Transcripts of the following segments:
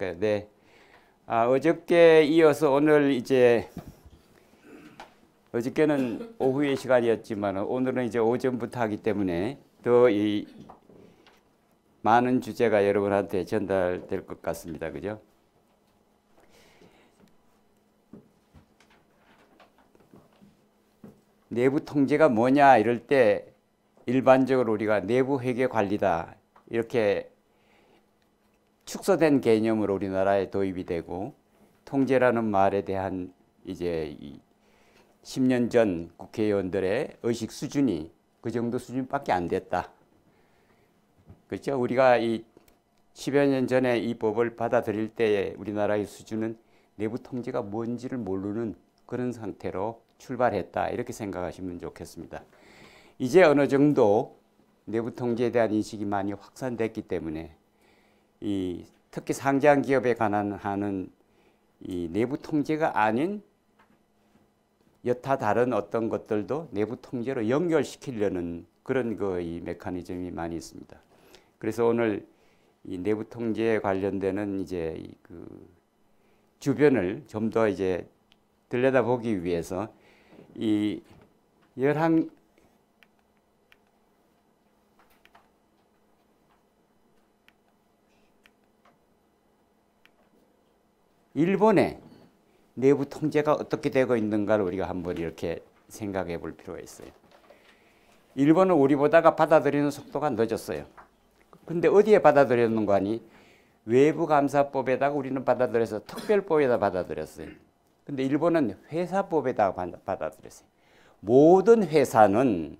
할까요? 네. 어저께 이어서 오늘 이제 어저께는 오후의 시간이었지만 오늘은 이제 오전부터 하기 때문에 더 이 많은 주제가 여러분한테 전달될 것 같습니다. 그죠? 내부 통제가 뭐냐 이럴 때 일반적으로 우리가 내부 회계 관리다 이렇게 축소된 개념으로 우리나라에 도입이 되고, 통제라는 말에 대한 이제 10년 전 국회의원들의 의식 수준이 그 정도 수준밖에 안 됐다. 그렇죠? 우리가 이 10여 년 전에 이 법을 받아들일 때의 우리나라의 수준은 내부 통제가 뭔지를 모르는 그런 상태로 출발했다. 이렇게 생각하시면 좋겠습니다. 이제 어느 정도 내부 통제에 대한 인식이 많이 확산됐기 때문에 특히 상장 기업에 관한 하는 이 내부 통제가 아닌 여타 다른 어떤 것들도 내부 통제로 연결시키려는 그런 이 메커니즘이 많이 있습니다. 그래서 오늘 이 내부 통제에 관련되는 이제 그 주변을 좀 더 이제 들여다보기 위해서 이 일본의 내부 통제가 어떻게 되고 있는가를 우리가 한번 이렇게 생각해 볼 필요가 있어요. 일본은 우리보다가 받아들이는 속도가 늦었어요. 근데 어디에 받아들였는가 하니 외부감사법에다가 우리는 받아들여서 특별법에다 받아들였어요. 근데 일본은 회사법에다가 받아들였어요. 모든 회사는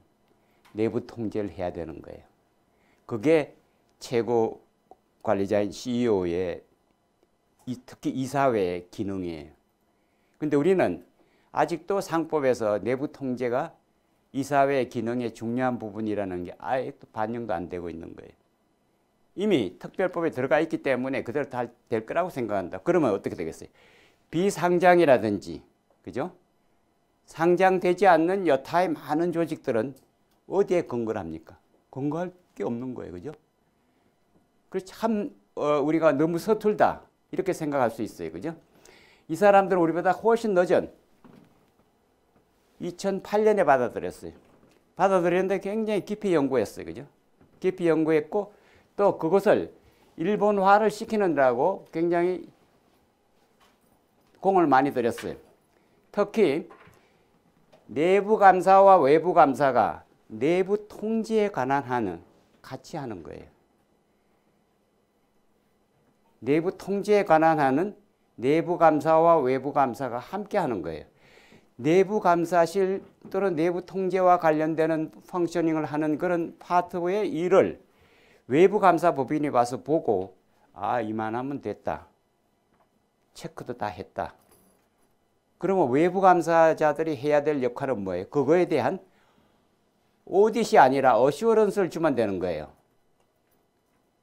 내부 통제를 해야 되는 거예요. 그게 최고 관리자인 CEO의 특히 이사회의 기능이에요. 근데 우리는 아직도 상법에서 내부 통제가 이사회의 기능의 중요한 부분이라는 게 아예 또 반영도 안 되고 있는 거예요. 이미 특별법에 들어가 있기 때문에 그대로 다 될 거라고 생각한다. 그러면 어떻게 되겠어요? 비상장이라든지, 그죠? 상장되지 않는 여타의 많은 조직들은 어디에 근거를 합니까? 근거할 게 없는 거예요. 그죠? 그래서 참 우리가 너무 서툴다. 이렇게 생각할 수 있어요. 그죠? 이 사람들은 우리보다 훨씬 늦은 2008년에 받아들였어요. 받아들였는데 굉장히 깊이 연구했어요. 그죠? 깊이 연구했고 또 그것을 일본화를 시키느라고 굉장히 공을 많이 들였어요. 특히 내부 감사와 외부 감사가 내부 통제에 관한 하는 같이 하는 거예요. 내부 통제에 관한 하는 내부 감사와 외부 감사가 함께 하는 거예요. 내부 감사실 또는 내부 통제와 관련되는 펑셔닝을 하는 그런 파트의 일을 외부 감사 법인이 와서 보고 이만하면 됐다. 체크도 다 했다. 그러면 외부 감사자들이 해야 될 역할은 뭐예요? 그거에 대한 오디시 아니라 어시어런스를 주면 되는 거예요.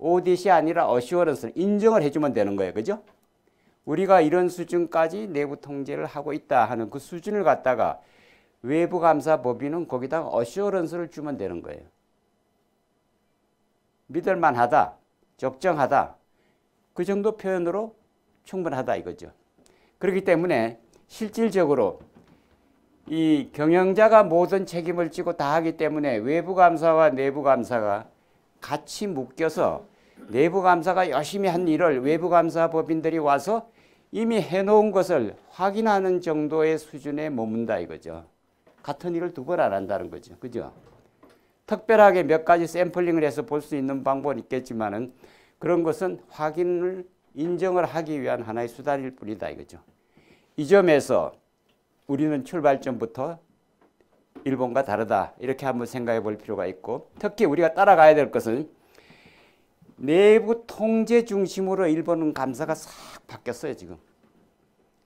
오디시 아니라 어시어런스를 인정을 해주면 되는 거예요. 그죠? 우리가 이런 수준까지 내부 통제를 하고 있다 하는 그 수준을 갖다가 외부 감사 법인은 거기다가 어시어런스를 주면 되는 거예요. 믿을만하다, 적정하다, 그 정도 표현으로 충분하다 이거죠. 그렇기 때문에 실질적으로 이 경영자가 모든 책임을 지고 다 하기 때문에 외부 감사와 내부 감사가 같이 묶여서 내부 감사가 열심히 한 일을 외부 감사 법인들이 와서 이미 해놓은 것을 확인하는 정도의 수준에 머문다 이거죠. 같은 일을 두 번 안 한다는 거죠. 그죠? 특별하게 몇 가지 샘플링을 해서 볼 수 있는 방법은 있겠지만은 그런 것은 확인을 인정을 하기 위한 하나의 수단일 뿐이다 이거죠. 이 점에서 우리는 출발점부터 일본과 다르다 이렇게 한번 생각해 볼 필요가 있고, 특히 우리가 따라가야 될 것은 내부 통제 중심으로 일본은 감사가 싹 바뀌었어요. 지금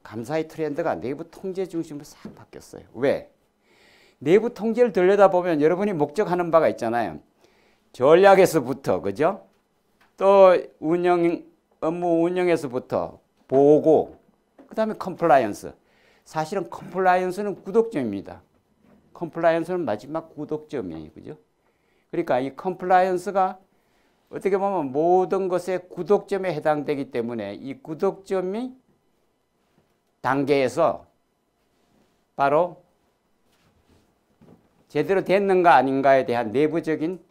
감사의 트렌드가 내부 통제 중심으로 싹 바뀌었어요. 왜? 내부 통제를 들여다보면 여러분이 목적하는 바가 있잖아요. 전략에서부터, 그죠? 또 업무 운영에서부터 보고, 그 다음에 컴플라이언스. 사실은 컴플라이언스는 구독점입니다. 컴플라이언스는 마지막 구독점이에요. 그죠? 그러니까 이 컴플라이언스가 어떻게 보면 모든 것의 구독점에 해당되기 때문에 이 구독점이 단계에서 바로 제대로 됐는가 아닌가에 대한 내부적인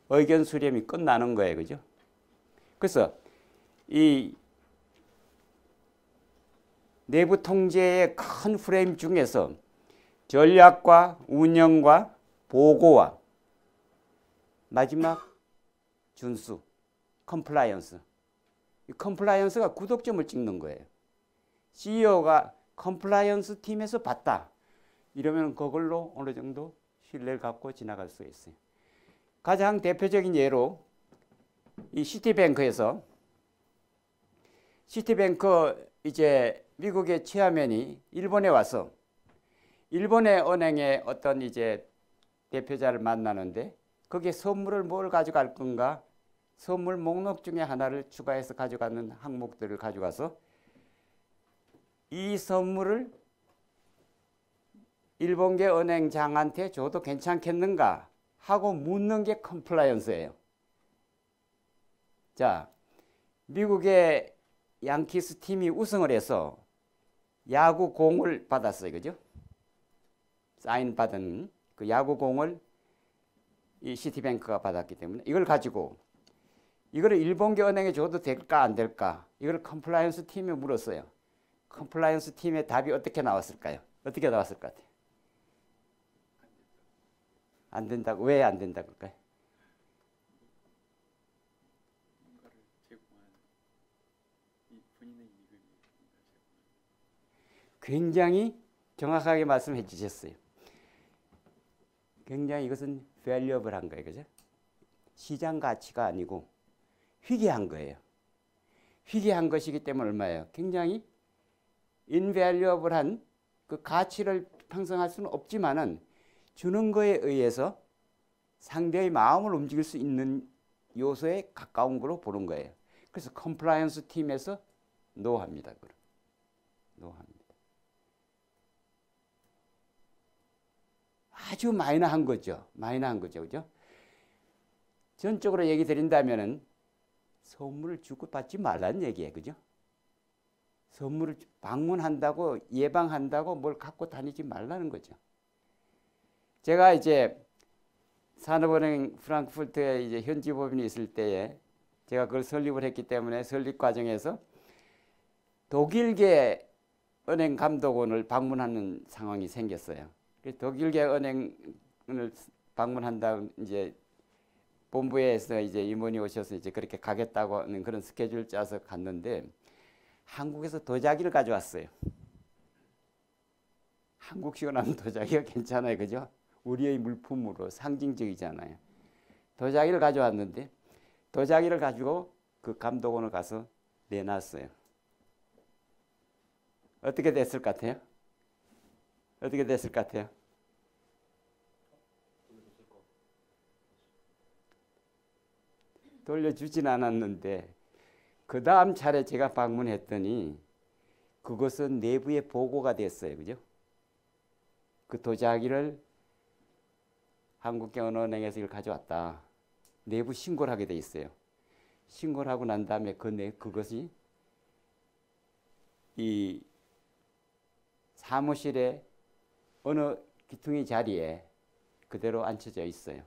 의견 수렴이 끝나는 거예요. 그죠? 그래서 이 내부 통제의 큰 프레임 중에서 전략과 운영과 보고와 마지막 준수, 컴플라이언스. 이 컴플라이언스가 구독점을 찍는 거예요. CEO가 컴플라이언스 팀에서 봤다. 이러면 그걸로 어느 정도 신뢰를 갖고 지나갈 수 있어요. 가장 대표적인 예로 이 시티뱅크에서 시티뱅크 이제 미국의 체어맨이 일본에 와서 일본의 은행의 어떤 이제 대표자를 만나는데 거기에 선물을 뭘 가져갈 건가? 선물 목록 중에 하나를 추가해서 가져가는 항목들을 가져가서 이 선물을 일본계 은행장한테 줘도 괜찮겠는가 하고 묻는 게 컴플라이언스예요. 자, 미국의 양키스 팀이 우승을 해서 야구 공을 받았어요. 그죠? 사인 받은 그 야구 공을 이 시티뱅크가 받았기 때문에 이걸 가지고 이거를 일본계 은행에 줘도 될까 안 될까? 이걸 컴플라이언스 팀에 물었어요. 컴플라이언스 팀의 답이 어떻게 나왔을까요? 어떻게 나왔을 것 같아요? 안 된다고. 왜 안 된다고 할까요? 굉장히 정확하게 말씀해 주셨어요. 굉장히 이것은 valuable한 거예요. 그죠? 시장 가치가 아니고 희귀한 거예요. 희귀한 것이기 때문에 얼마예요? 굉장히 invaluable한 그 가치를 형성할 수는 없지만은 주는 거에 의해서 상대의 마음을 움직일 수 있는 요소에 가까운 걸로 보는 거예요. 그래서 컴플라이언스 팀에서 노합니다. 노합니다. 아주 마이너한 거죠. 마이너한 거죠. 그죠? 전적으로 얘기 드린다면은 선물을 주고받지 말라는 얘기예요. 그죠? 선물을 방문한다고 예방한다고 뭘 갖고 다니지 말라는 거죠. 제가 이제 산업은행 프랑크푸르트에 이제 현지 법인이 있을 때에 제가 그걸 설립을 했기 때문에 설립 과정에서 독일계 은행 감독원을 방문하는 상황이 생겼어요. 독일계 은행을 방문한다 이제 본부에서 이제 임원이 오셔서 이제 그렇게 가겠다고 하는 그런 스케줄 짜서 갔는데 한국에서 도자기를 가져왔어요. 한국식으로 하면 도자기가 괜찮아요. 그죠? 우리의 물품으로 상징적이잖아요. 도자기를 가져왔는데 도자기를 가지고 그 감독원을 가서 내놨어요. 어떻게 됐을 것 같아요? 어떻게 됐을 것 같아요? 돌려주진 않았는데 그 다음 차례 제가 방문했더니 그것은 내부에 보고가 됐어요. 그죠? 그 도자기를 한국경은은행에서 이걸 가져왔다. 내부 신고를 하게 돼 있어요. 신고를 하고 난 다음에 그것이 이 사무실에 어느 귀퉁이 자리에 그대로 앉혀져 있어요.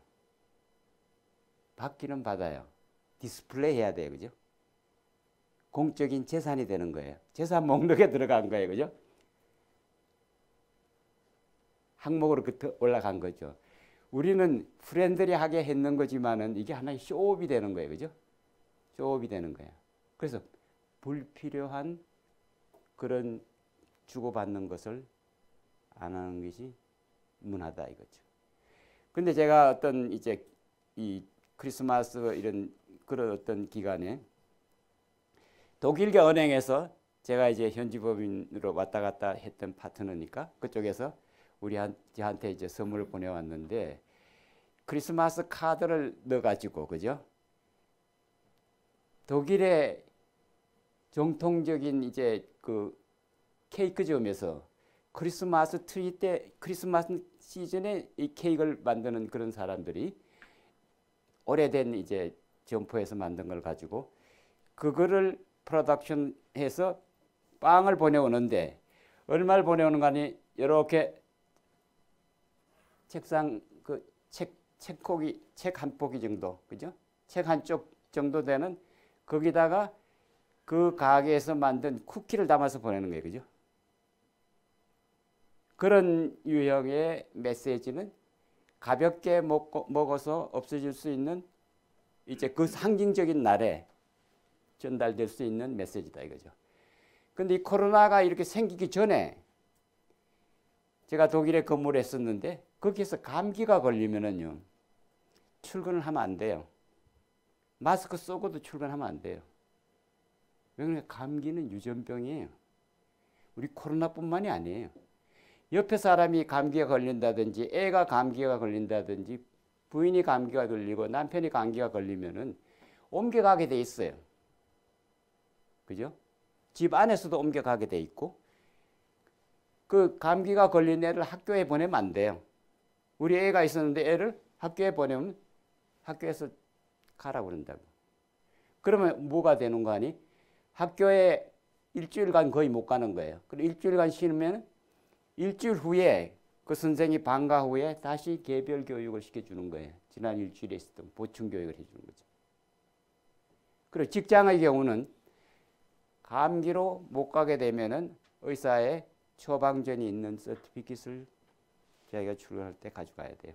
받기는 받아요. 디스플레이 해야 돼요. 그죠? 공적인 재산이 되는 거예요. 재산 목록에 들어간 거예요. 그죠? 항목으로 올라간 거죠. 우리는 프렌들리하게 했는 거지만은 이게 하나의 쇼업이 되는 거예요. 그죠? 쇼업이 되는 거예요. 그래서 불필요한 그런 주고받는 것을 안 하는 것이 문화다 이거죠. 근데 제가 어떤 이제 이 크리스마스 이런 그런 어떤 기간에 독일계 은행에서 제가 이제 현지 법인으로 왔다 갔다 했던 파트너니까 그쪽에서 우리한테 이제 선물을 보내왔는데 크리스마스 카드를 넣어가지고 그죠? 독일의 정통적인 이제 그 케이크점에서 크리스마스 트리 때 크리스마스 시즌에 이 케이크를 만드는 그런 사람들이 오래된 이제 점포에서 만든 걸 가지고 그거를 프로덕션해서 빵을 보내오는데 얼마를 보내오는가 하니 이렇게 책상 그 책 한 포기 정도, 그죠? 책 한쪽 정도 되는 거기다가 그 가게에서 만든 쿠키를 담아서 보내는 거예요, 그죠? 그런 유형의 메시지는 가볍게 먹어서 없어질 수 있는 이제 그 상징적인 날에 전달될 수 있는 메시지다 이거죠. 근데 이 코로나가 이렇게 생기기 전에 제가 독일에 근무를 했었는데 거기에서 감기가 걸리면은요 출근을 하면 안 돼요. 마스크 쓰고도 출근하면 안 돼요. 왜냐면 감기는 유전병이에요. 우리 코로나뿐만이 아니에요. 옆에 사람이 감기가 걸린다든지 애가 감기가 걸린다든지 부인이 감기가 걸리고 남편이 감기가 걸리면은 옮겨가게 돼 있어요. 그죠? 집 안에서도 옮겨가게 돼 있고 그 감기가 걸린 애를 학교에 보내면 안 돼요. 우리 애가 있었는데 애를 학교에 보내면 학교에서 가라고 그런다고. 그러면 뭐가 되는 거 아니? 학교에 일주일간 거의 못 가는 거예요. 그리고 일주일간 쉬면 일주일 후에 그 선생이 방과 후에 다시 개별 교육을 시켜주는 거예요. 지난 일주일에 있었던 보충 교육을 해주는 거죠. 그리고 직장의 경우는 감기로 못 가게 되면은 의사의 처방전이 있는 서티피킷을 자기가 출근할 때 가져가야 돼요.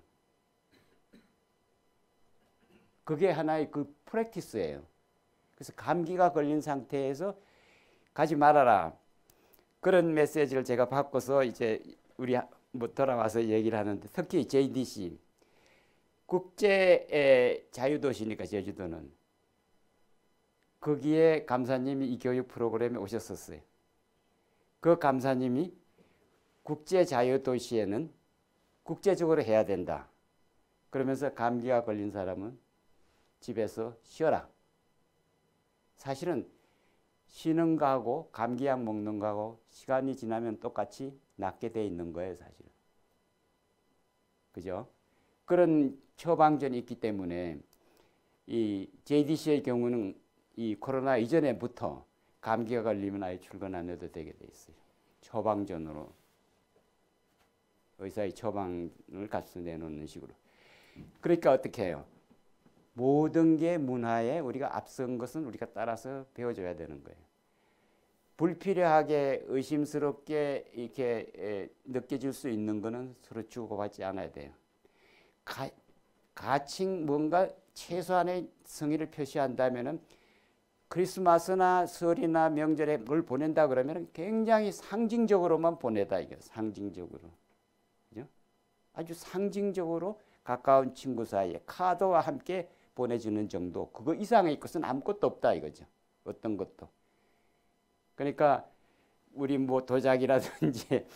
그게 하나의 그 프랙티스예요. 그래서 감기가 걸린 상태에서 가지 말아라. 그런 메시지를 제가 바꿔서 이제 우리 뭐 돌아와서 얘기를 하는데 특히 JDC 국제 자유도시니까 제주도는 거기에 감사님이 이 교육 프로그램에 오셨었어요. 그 감사님이 국제 자유도시에는 국제적으로 해야 된다. 그러면서 감기가 걸린 사람은 집에서 쉬어라. 사실은 쉬는 거하고 감기약 먹는 거하고 시간이 지나면 똑같이 낫게 돼 있는 거예요, 사실은. 그죠? 그런 처방전이 있기 때문에 이 JDC의 경우는 이 코로나 이전에부터 감기가 걸리면 아예 출근 안 해도 되게 돼 있어요. 처방전으로 의사의 처방을 갖서 내놓는 식으로. 그러니까 어떻게 해요? 모든 게 문화에 우리가 앞선 것은 우리가 따라서 배워줘야 되는 거예요. 불필요하게 의심스럽게 이렇게 느껴질 수 있는 거는 서로 주고받지 않아야 돼요. 가칭 뭔가 최소한의 성의를 표시한다면은 크리스마스나 설이나 명절에 뭘 보낸다 그러면 굉장히 상징적으로만 보내다 이게 상징적으로. 그죠? 아주 상징적으로 가까운 친구 사이에 카드와 함께 보내주는 정도. 그거 이상의 것은 아무것도 없다 이거죠. 어떤 것도. 그러니까 우리 뭐 도자기라든지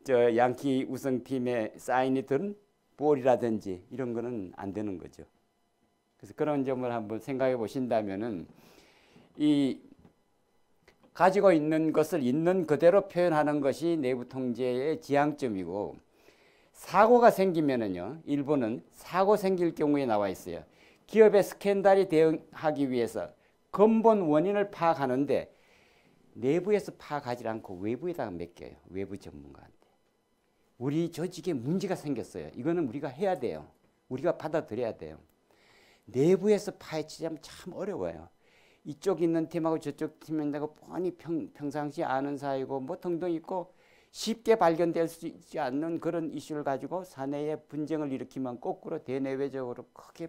양키 우승팀의 사인이 든 볼이라든지 이런 거는 안 되는 거죠. 그래서 그런 점을 한번 생각해 보신다면은 이 가지고 있는 것을 있는 그대로 표현하는 것이 내부 통제의 지향점이고 사고가 생기면은요, 일본은 사고 생길 경우에 나와 있어요. 기업의 스캔들이 대응하기 위해서 근본 원인을 파악하는데 내부에서 파악하지 않고 외부에다가 맡겨요. 외부 전문가한테. 우리 조직에 문제가 생겼어요. 이거는 우리가 해야 돼요. 우리가 받아들여야 돼요. 내부에서 파헤치자면 참 어려워요. 이쪽 있는 팀하고 저쪽 팀하고 뻔히 평상시 아는 사이고 뭐 등등 있고 쉽게 발견될 수 있지 않는 그런 이슈를 가지고 사내에 분쟁을 일으키면 거꾸로 대내외적으로 크게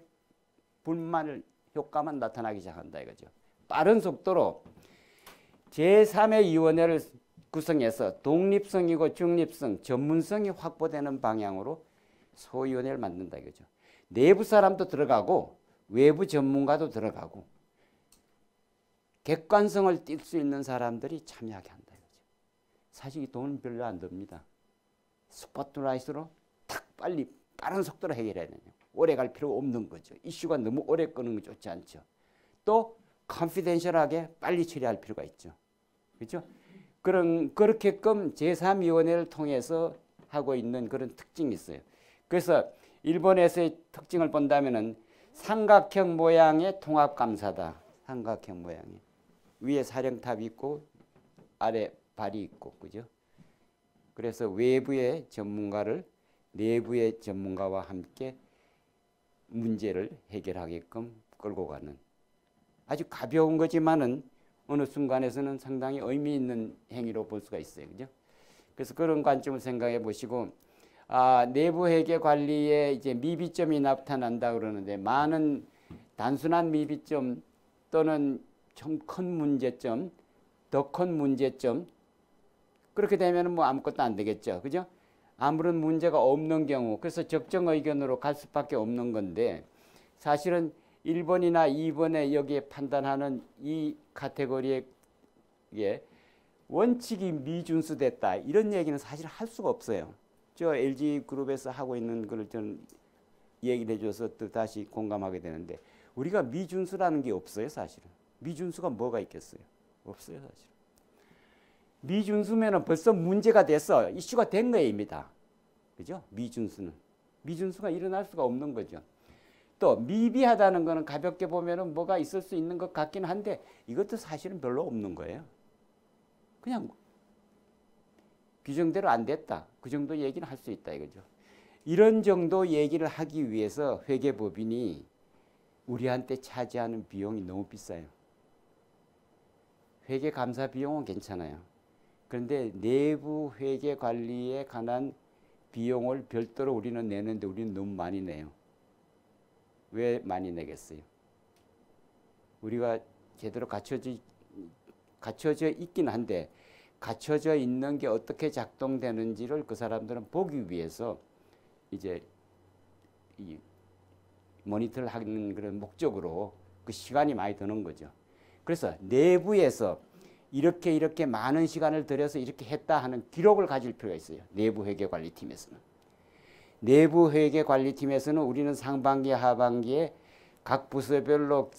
불만을 효과만 나타나기 시작한다 이거죠. 빠른 속도로 제3의 위원회를 구성해서 독립성이고 중립성, 전문성이 확보되는 방향으로 소위원회를 만든다 이거죠. 내부 사람도 들어가고 외부 전문가도 들어가고 객관성을 띌 수 있는 사람들이 참여하게 한다 이거죠. 사실 이 돈은 별로 안 듭니다. 스포트라이트로 탁 빨리 빠른 속도로 해결해야 되냐. 오래 갈 필요가 없는 거죠. 이슈가 너무 오래 끄는 거 좋지 않죠. 또 컨피덴셜하게 빨리 처리할 필요가 있죠. 그렇죠? 그렇게끔 제3위원회를 통해서 하고 있는 그런 특징이 있어요. 그래서 일본에서의 특징을 본다면은 삼각형 모양의 통합감사다. 삼각형 모양의. 위에 사령탑이 있고 아래 발이 있고, 그죠? 그래서 외부의 전문가를 내부의 전문가와 함께 문제를 해결하게끔 끌고 가는 아주 가벼운 거지만은 어느 순간에서는 상당히 의미 있는 행위로 볼 수가 있어요. 그죠? 그래서 그런 관점을 생각해 보시고, 내부 회계 관리에 이제 미비점이 나타난다 그러는데, 많은 단순한 미비점 또는 좀 큰 문제점, 더 큰 문제점, 그렇게 되면 뭐 아무것도 안 되겠죠. 그죠? 아무런 문제가 없는 경우, 그래서 적정 의견으로 갈 수밖에 없는 건데, 사실은 1번이나 2번에 여기에 판단하는 이 카테고리에 원칙이 미준수됐다, 이런 얘기는 사실 할 수가 없어요. 저 LG그룹에서 하고 있는 걸 저는 얘기를 해줘서 또 다시 공감하게 되는데, 우리가 미준수라는 게 없어요. 사실은 미준수가 뭐가 있겠어요? 없어요. 사실 미준수면은 벌써 문제가 됐어, 이슈가 된 거입니다. 그죠? 미준수가 일어날 수가 없는 거죠. 또 미비하다는 거는 가볍게 보면은 뭐가 있을 수 있는 것 같긴 한데, 이것도 사실은 별로 없는 거예요. 그냥 규정대로 안 됐다, 그 정도 얘기는 할 수 있다 이거죠. 이런 정도 얘기를 하기 위해서 회계법인이 우리한테 차지하는 비용이 너무 비싸요. 회계감사 비용은 괜찮아요. 그런데 내부 회계 관리에 관한 비용을 별도로 우리는 내는데, 우리는 너무 많이 내요. 왜 많이 내겠어요? 우리가 제대로 갖춰져 있긴 한데, 갖춰져 있는 게 어떻게 작동되는지를 그 사람들은 보기 위해서 이제 이 모니터를 하는 그런 목적으로 그 시간이 많이 드는 거죠. 그래서 내부에서 이렇게 많은 시간을 들여서 이렇게 했다 하는 기록을 가질 필요가 있어요. 내부 회계관리팀에서는. 내부 회계관리팀에서는 우리는 상반기, 하반기에 각 부서별로,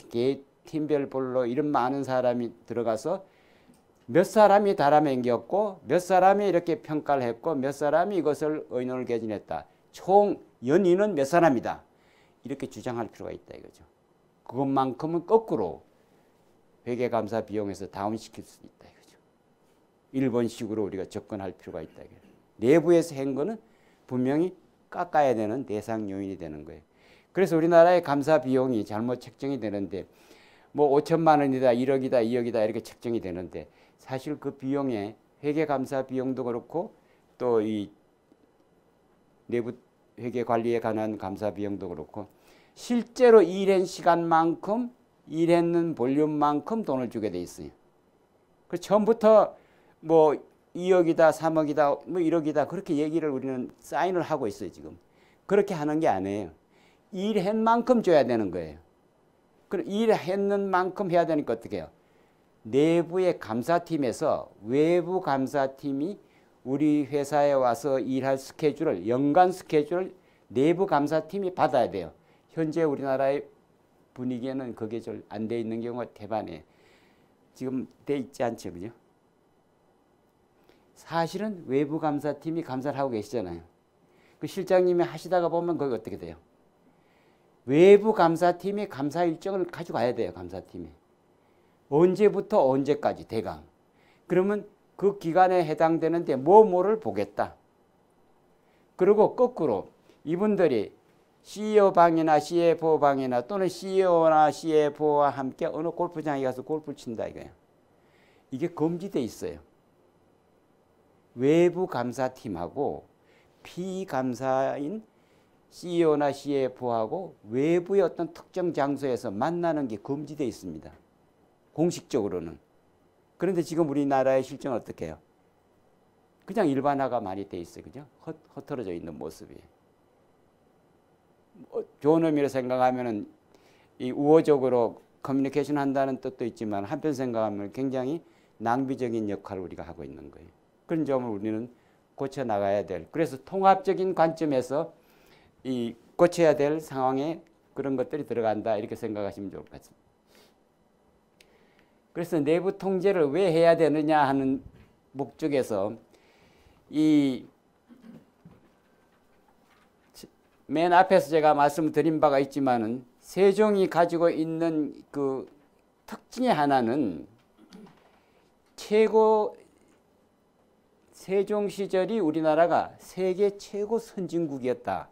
팀별로 이런 많은 사람이 들어가서 몇 사람이 달아맹겼고, 몇 사람이 이렇게 평가를 했고, 몇 사람이 이것을 의논을 개진했다, 총 연인은 몇 사람이다, 이렇게 주장할 필요가 있다 이거죠. 그것만큼은 거꾸로 회계감사 비용에서 다운시킬 수 있다 이거죠. 일본식으로 우리가 접근할 필요가 있다 이거죠. 내부에서 한 거는 분명히 깎아야 되는 대상 요인이 되는 거예요. 그래서 우리나라의 감사 비용이 잘못 책정이 되는데, 뭐 5천만 원이다, 1억이다, 2억이다 이렇게 책정이 되는데, 사실 그 비용에 회계감사 비용도 그렇고 또 이 내부 회계 관리에 관한 감사 비용도 그렇고, 실제로 일한 시간만큼, 일했는 볼륨만큼 돈을 주게 돼 있어요. 그 처음부터 뭐 2억이다, 3억이다, 뭐 1억이다 그렇게 얘기를 우리는 사인을 하고 있어요. 지금 그렇게 하는 게 아니에요. 일한 만큼 줘야 되는 거예요. 그럼 일했는 만큼 해야 되니까 어떻게 해요? 내부의 감사팀에서 외부 감사팀이 우리 회사에 와서 일할 스케줄을, 연간 스케줄을 내부 감사팀이 받아야 돼요. 현재 우리나라의 분위기에는 그게 잘 안 돼 있는 경우가 대반이에요. 지금 돼 있지 않죠, 그죠? 사실은 외부 감사팀이 감사를 하고 계시잖아요. 그 실장님이 하시다가 보면 거기 어떻게 돼요? 외부 감사팀이 감사 일정을 가져가야 돼요. 감사팀이 언제부터 언제까지 대강. 그러면 그 기간에 해당되는데 뭐를 보겠다. 그리고 거꾸로 이분들이 CEO 방이나 CFO 방이나 또는 CEO나 CFO와 함께 어느 골프장에 가서 골프를 친다 이거예요. 이게 금지돼 있어요. 외부 감사팀하고 피감사인 CEO나 CFO하고 외부의 어떤 특정 장소에서 만나는 게 금지돼 있습니다. 공식적으로는. 그런데 지금 우리나라의 실정은 어떻게 해요? 그냥 일반화가 많이 돼 있어요. 그죠? 흩어져 있는 모습이. 좋은 의미로 생각하면은 이 우호적으로 커뮤니케이션 한다는 뜻도 있지만, 한편 생각하면 굉장히 낭비적인 역할을 우리가 하고 있는 거예요. 그런 점을 우리는 고쳐 나가야 될, 그래서 통합적인 관점에서 이 고쳐야 될 상황에 그런 것들이 들어간다 이렇게 생각하시면 좋을 것 같습니다. 그래서 내부 통제를 왜 해야 되느냐 하는 목적에서 이 맨 앞에서 제가 말씀드린 바가 있지만은 세종이 가지고 있는 그 특징의 하나는 세종 시절이 우리나라가 세계 최고 선진국이었다.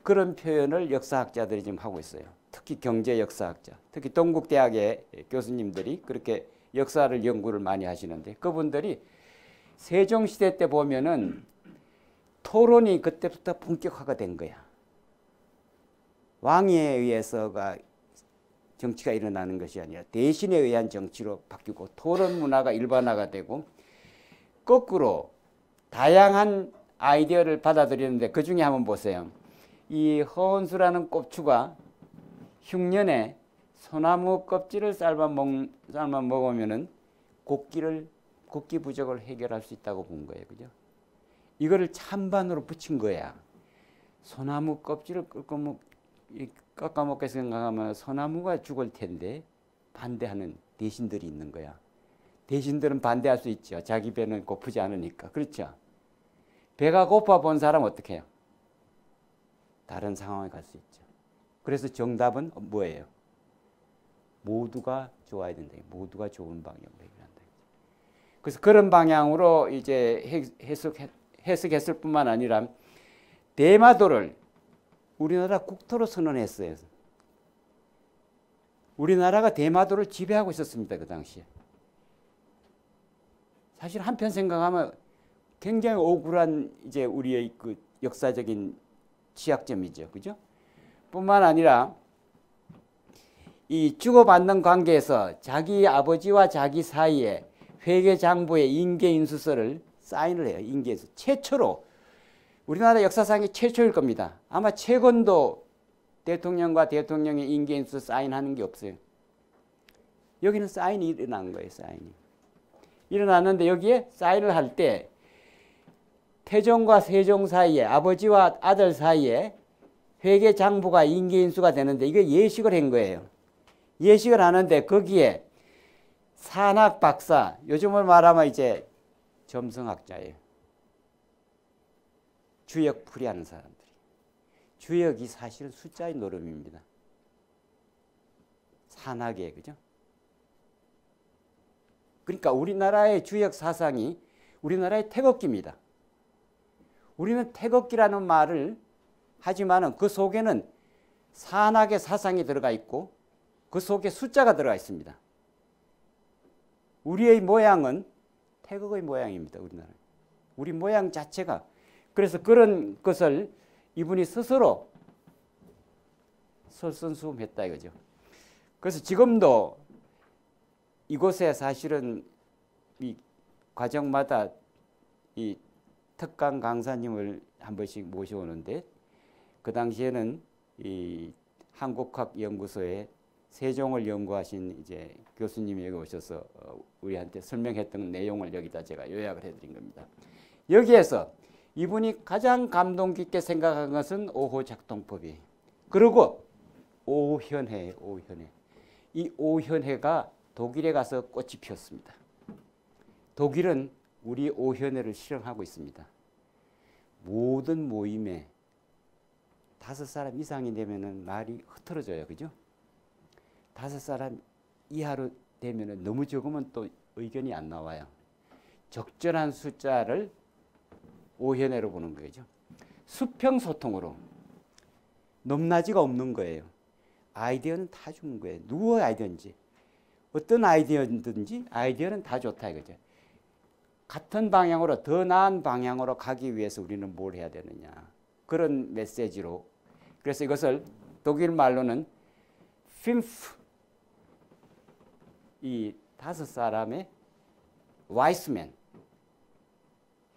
그런 표현을 역사학자들이 지금 하고 있어요. 특히 경제 역사학자, 특히 동국대학의 교수님들이 그렇게 역사를 연구를 많이 하시는데 그분들이 세종시대 때 보면은 토론이 그때부터 본격화가 된 거야. 왕에 의해서가 정치가 일어나는 것이 아니라 대신에 의한 정치로 바뀌고 토론 문화가 일반화가 되고 거꾸로 다양한 아이디어를 받아들이는데 그 중에 한번 보세요. 이 허은수라는 꼽추가 흉년에 소나무 껍질을 삶아 먹으면은 곡기 부족을 해결할 수 있다고 본 거예요. 그죠? 이거를 찬반으로 붙인 거야. 소나무 껍질을 깎아 먹게 생각하면 소나무가 죽을 텐데 반대하는 대신들이 있는 거야. 대신들은 반대할 수 있죠. 자기 배는 고프지 않으니까. 그렇죠? 배가 고파 본 사람 어떻게 해요? 다른 상황에 갈 수 있죠. 그래서 정답은 뭐예요? 모두가 좋아야 된다. 모두가 좋은 방향으로 해결한다. 그래서 그런 방향으로 이제 해석했을 뿐만 아니라 대마도를 우리나라 국토로 선언했어요. 우리나라가 대마도를 지배하고 있었습니다. 그 당시에. 사실 한편 생각하면 굉장히 억울한 이제 우리의 그 역사적인 취약점이죠. 그죠? 뿐만 아니라 이 주고받는 관계에서 자기 아버지와 자기 사이에 회계장부의 인계인수서를 사인을 해요. 인계인수. 최초로 우리나라 역사상의 최초일 겁니다. 아마 최근도 대통령과 대통령의 인계인수 사인하는 게 없어요. 여기는 사인이 일어난 거예요. 사인이. 일어났는데 여기에 사인을 할 때 태종과 세종 사이에 아버지와 아들 사이에 회계장부가 인계인수가 되는데 이게 예식을 한 거예요. 예식을 하는데 거기에 산학 박사, 요즘을 말하면 이제 점성학자예요. 주역 풀이하는 사람들이. 주역이 사실은 숫자의 노름입니다. 산학에, 그죠? 그러니까 우리나라의 주역 사상이 우리나라의 태극기입니다. 우리는 태극기라는 말을 하지만은 그 속에는 산학의 사상이 들어가 있고 그 속에 숫자가 들어가 있습니다. 우리의 모양은 태극의 모양입니다. 우리나라. 우리 모양 자체가. 그래서 그런 것을 이분이 스스로 설선수범했다 이거죠. 그래서 지금도 이곳에 사실은 이 과정마다 이 특강 강사님을 한 번씩 모셔오는데 그 당시에는 이 한국학연구소에 세종을 연구하신 이제 교수님이 여기 오셔서 우리한테 설명했던 내용을 여기다 제가 요약을 해드린 겁니다. 여기에서 이분이 가장 감동 깊게 생각한 것은 오호작동법이. 그리고 오현회, 오현회. 이 오현회가 독일에 가서 꽃이 피었습니다. 독일은 우리 오현회를 실현하고 있습니다. 모든 모임에 5사람 이상이 되면은 말이 흐트러져요. 그죠? 5사람 이하로 되면은 너무 적으면 또 의견이 안 나와요. 적절한 숫자를 오현회로 보는 거죠. 수평소통으로. 넘나지가 없는 거예요. 아이디어는 다 주는 거예요. 누구의 아이디어인지. 어떤 아이디어든지 아이디어는 다 좋다 이거죠. 같은 방향으로 더 나은 방향으로 가기 위해서 우리는 뭘 해야 되느냐. 그런 메시지로. 그래서 이것을 독일 말로는 핀프 이 5사람의 와이스맨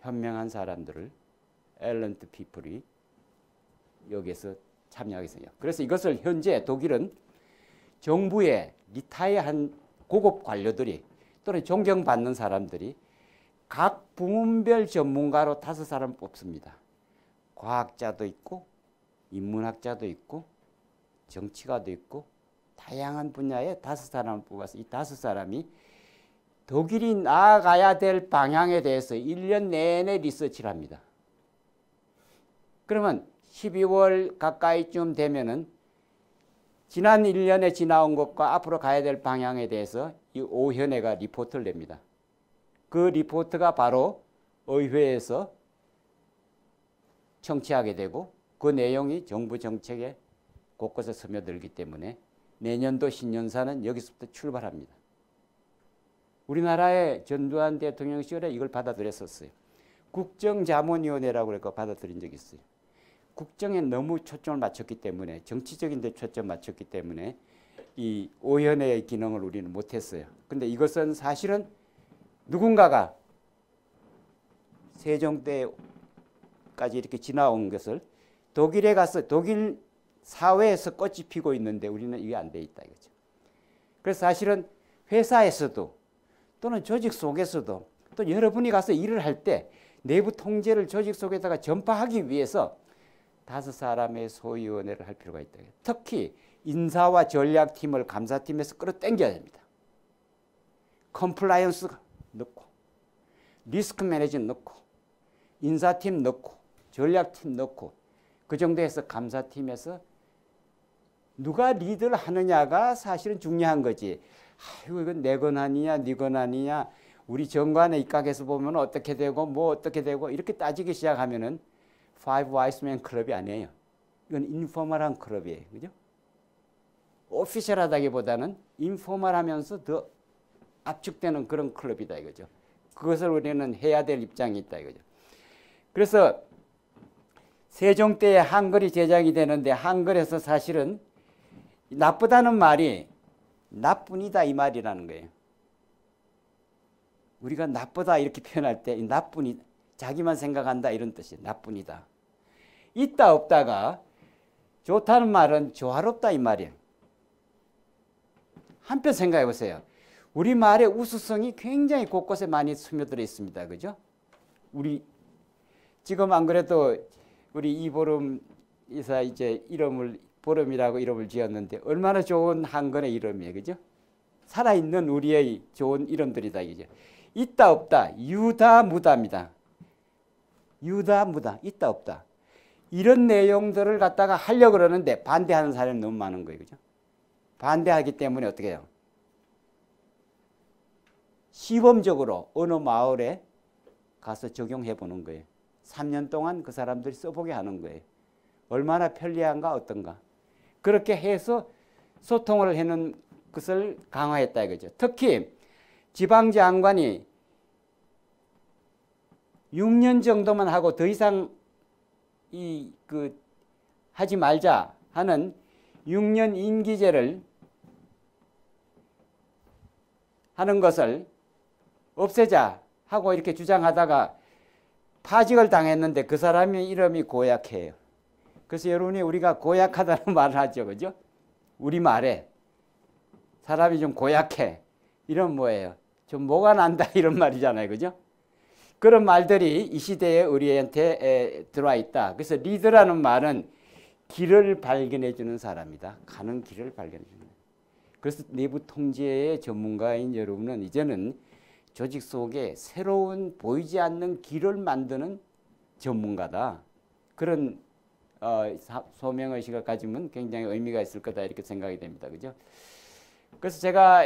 현명한 사람들을 엘런트 피플이 여기에서 참여하겠어요. 그래서 이것을 현재 독일은 정부의 리타이어한 고급 관료들이 또는 존경받는 사람들이 각 부문별 전문가로 5사람 뽑습니다. 과학자도 있고 인문학자도 있고 정치가도 있고 다양한 분야의 5사람을 뽑아서 이 5사람이 독일이 나아가야 될 방향에 대해서 1년 내내 리서치를 합니다. 그러면 12월 가까이쯤 되면은 지난 1년에 지나온 것과 앞으로 가야 될 방향에 대해서 이 오현회가 리포트를 냅니다. 그 리포트가 바로 의회에서 청취하게 되고 그 내용이 정부 정책에 곳곳에 스며들기 때문에 내년도 신년사는 여기서부터 출발합니다. 우리나라의 전두환 대통령 시절에 이걸 받아들였었어요. 국정자문위원회라고 해서 받아들인 적이 있어요. 국정에 너무 초점을 맞췄기 때문에 정치적인 데 초점 맞췄기 때문에 이 오현회의 기능을 우리는 못했어요. 근데 이것은 사실은 누군가가 세종 때까지 이렇게 지나온 것을 독일에 가서 독일 사회에서 꽃이 피고 있는데 우리는 이게 안 돼 있다 이거죠. 그래서 사실은 회사에서도 또는 조직 속에서도 또 여러분이 가서 일을 할 때 내부 통제를 조직 속에다가 전파하기 위해서 5사람의 소위원회를 할 필요가 있다. 특히 인사와 전략팀을 감사팀에서 끌어당겨야 됩니다. 컴플라이언스 넣고 리스크 매니저 넣고 인사팀 넣고 전략팀 넣고 그 정도에서 감사팀에서 누가 리드를 하느냐가 사실은 중요한 거지. 아이고 이건 내 권한이냐 네 권한이냐 우리 정관의 입각에서 보면 어떻게 되고 뭐 어떻게 되고 이렇게 따지기 시작하면은 Five Wise Men 클럽이 아니에요. 이건 인포멀한 클럽이에요. 그죠? 오피셜하다기보다는 인포멀하면서 더 압축되는 그런 클럽이다 이거죠. 그것을 우리는 해야 될 입장이 있다 이거죠. 그래서 세종 때에 한글이 제작이 되는데 한글에서 사실은 나쁘다는 말이 나뿐이다 이 말이라는 거예요. 우리가 나쁘다 이렇게 표현할 때 나뿐이 자기만 생각한다 이런 뜻이 나뿐이다. 있다 없다가 좋다는 말은 조화롭다 이 말이에요. 한편 생각해 보세요. 우리 말의 우수성이 굉장히 곳곳에 많이 스며들어 있습니다. 그죠? 우리 지금 안 그래도 우리 이보름 이사 이제 보름이라고 이름을 지었는데 얼마나 좋은 한글의 이름이에요. 그죠? 살아있는 우리의 좋은 이름들이다. 이죠? 있다 없다 유다무다입니다. 유다무다 있다 없다 이런 내용들을 갖다가 하려고 그러는데 반대하는 사람이 너무 많은 거예요. 그죠? 반대하기 때문에 어떻게 해요? 시범적으로 어느 마을에 가서 적용해 보는 거예요. 3년 동안 그 사람들이 써보게 하는 거예요. 얼마나 편리한가 어떤가. 그렇게 해서 소통을 하는 것을 강화했다 이거죠. 특히 지방장관이 6년 정도만 하고 더 이상 하지 말자 하는 6년 임기제를 하는 것을 없애자 하고 이렇게 주장하다가 파직을 당했는데 그 사람의 이름이 고약해요. 그래서 여러분이 우리가 고약하다는 말을 하죠. 그죠? 우리말에 사람이 좀 고약해. 이런 뭐예요? 좀 뭐가 난다 이런 말이잖아요. 그죠? 그런 말들이 이 시대에 우리한테 들어와 있다. 그래서 리더라는 말은 길을 발견해 주는 사람이다. 가는 길을 발견해 주는. 그래서 내부 통제의 전문가인 여러분은 이제는 조직 속에 새로운 보이지 않는 길을 만드는 전문가다. 그런 소명의식을 가지면 굉장히 의미가 있을 거다 이렇게 생각이 됩니다. 그죠? 그래서 제가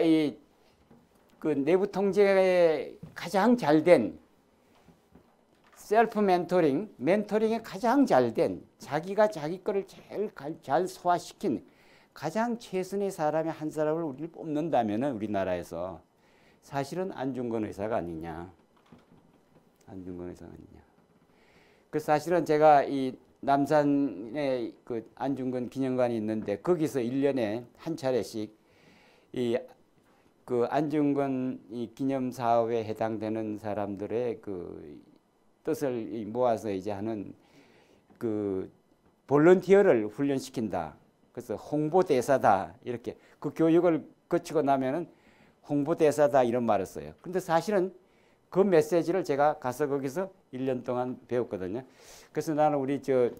그 내부 통제에 가장 잘된 셀프 멘토링에 가장 잘된 자기가 자기 거를 제일 잘 소화시킨 가장 최선의 사람의 한 사람을 우리를 뽑는다면 우리나라에서 사실은 안중근 의사가 아니냐. 안중근 의사가 아니냐. 그래서 사실은 제가 이 남산에 그 안중근 기념관이 있는데 거기서 1년에 한 차례씩 그 안중근 이 기념 사업에 해당되는 사람들의 그 뜻을 모아서 이제 하는 그 볼런티어를 훈련시킨다. 그래서 홍보대사다 이렇게 그 교육을 거치고 나면은 홍보대사다 이런 말을 써요. 근데 사실은 그 메시지를 제가 가서 거기서 1년 동안 배웠거든요. 그래서 나는 우리 저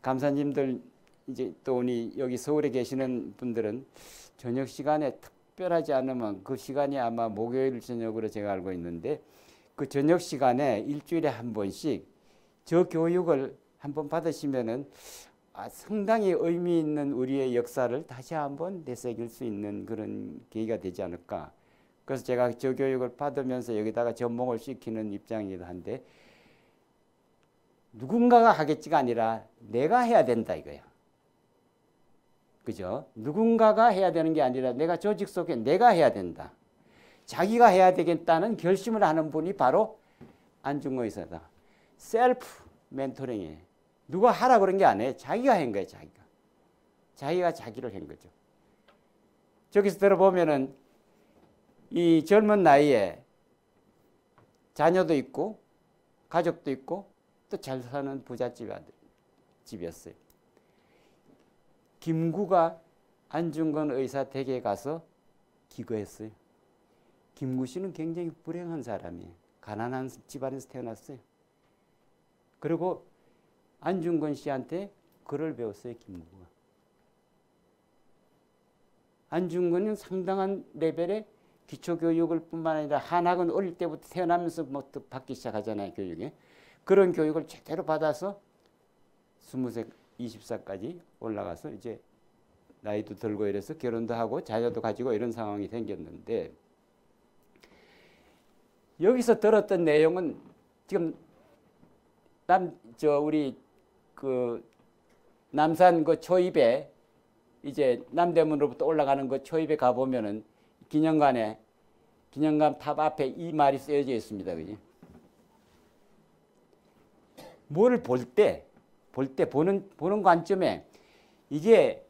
감사님들 이제 또 우리 여기 서울에 계시는 분들은 저녁 시간에 특별하지 않으면 그 시간이 아마 목요일 저녁으로 제가 알고 있는데 그 저녁 시간에 일주일에 한 번씩 저 교육을 한번 받으시면은 상당히 의미 있는 우리의 역사를 다시 한번 되새길 수 있는 그런 계기가 되지 않을까. 그래서 제가 저 교육을 받으면서 여기다가 접목을 시키는 입장이기도 한데 누군가가 하겠지가 아니라 내가 해야 된다 이거야. 그죠? 누군가가 해야 되는 게 아니라 내가 조직 속에 내가 해야 된다. 자기가 해야 되겠다는 결심을 하는 분이 바로 안중근 의사다. 셀프 멘토링이에요. 누가 하라 그런 게 아니에요. 자기가 한 거예요. 자기가 자기를 한 거죠. 저기서 들어보면은 이 젊은 나이에 자녀도 있고 가족도 있고 또 잘 사는 부잣집이었어요. 김구가 안중근 의사 댁에 가서 기거했어요. 김구 씨는 굉장히 불행한 사람이에요. 가난한 집안에서 태어났어요. 그리고 안중근 씨한테 글을 배웠어요. 김구가. 안중근은 상당한 레벨의 기초교육을 뿐만 아니라 한학은 어릴 때부터 태어나면서 또 받기 시작하잖아요. 교육에. 그런 교육을 제대로 받아서 20세, 20살까지 올라가서 이제 나이도 들고 이래서 결혼도 하고 자녀도 가지고 이런 상황이 생겼는데 여기서 들었던 내용은 지금 우리 그 남산 그 초입에 이제 남대문으로부터 올라가는 그 초입에 가보면은 기념관 탑 앞에 이 말이 쓰여져 있습니다. 그지? 뭘 보는 관점에 이게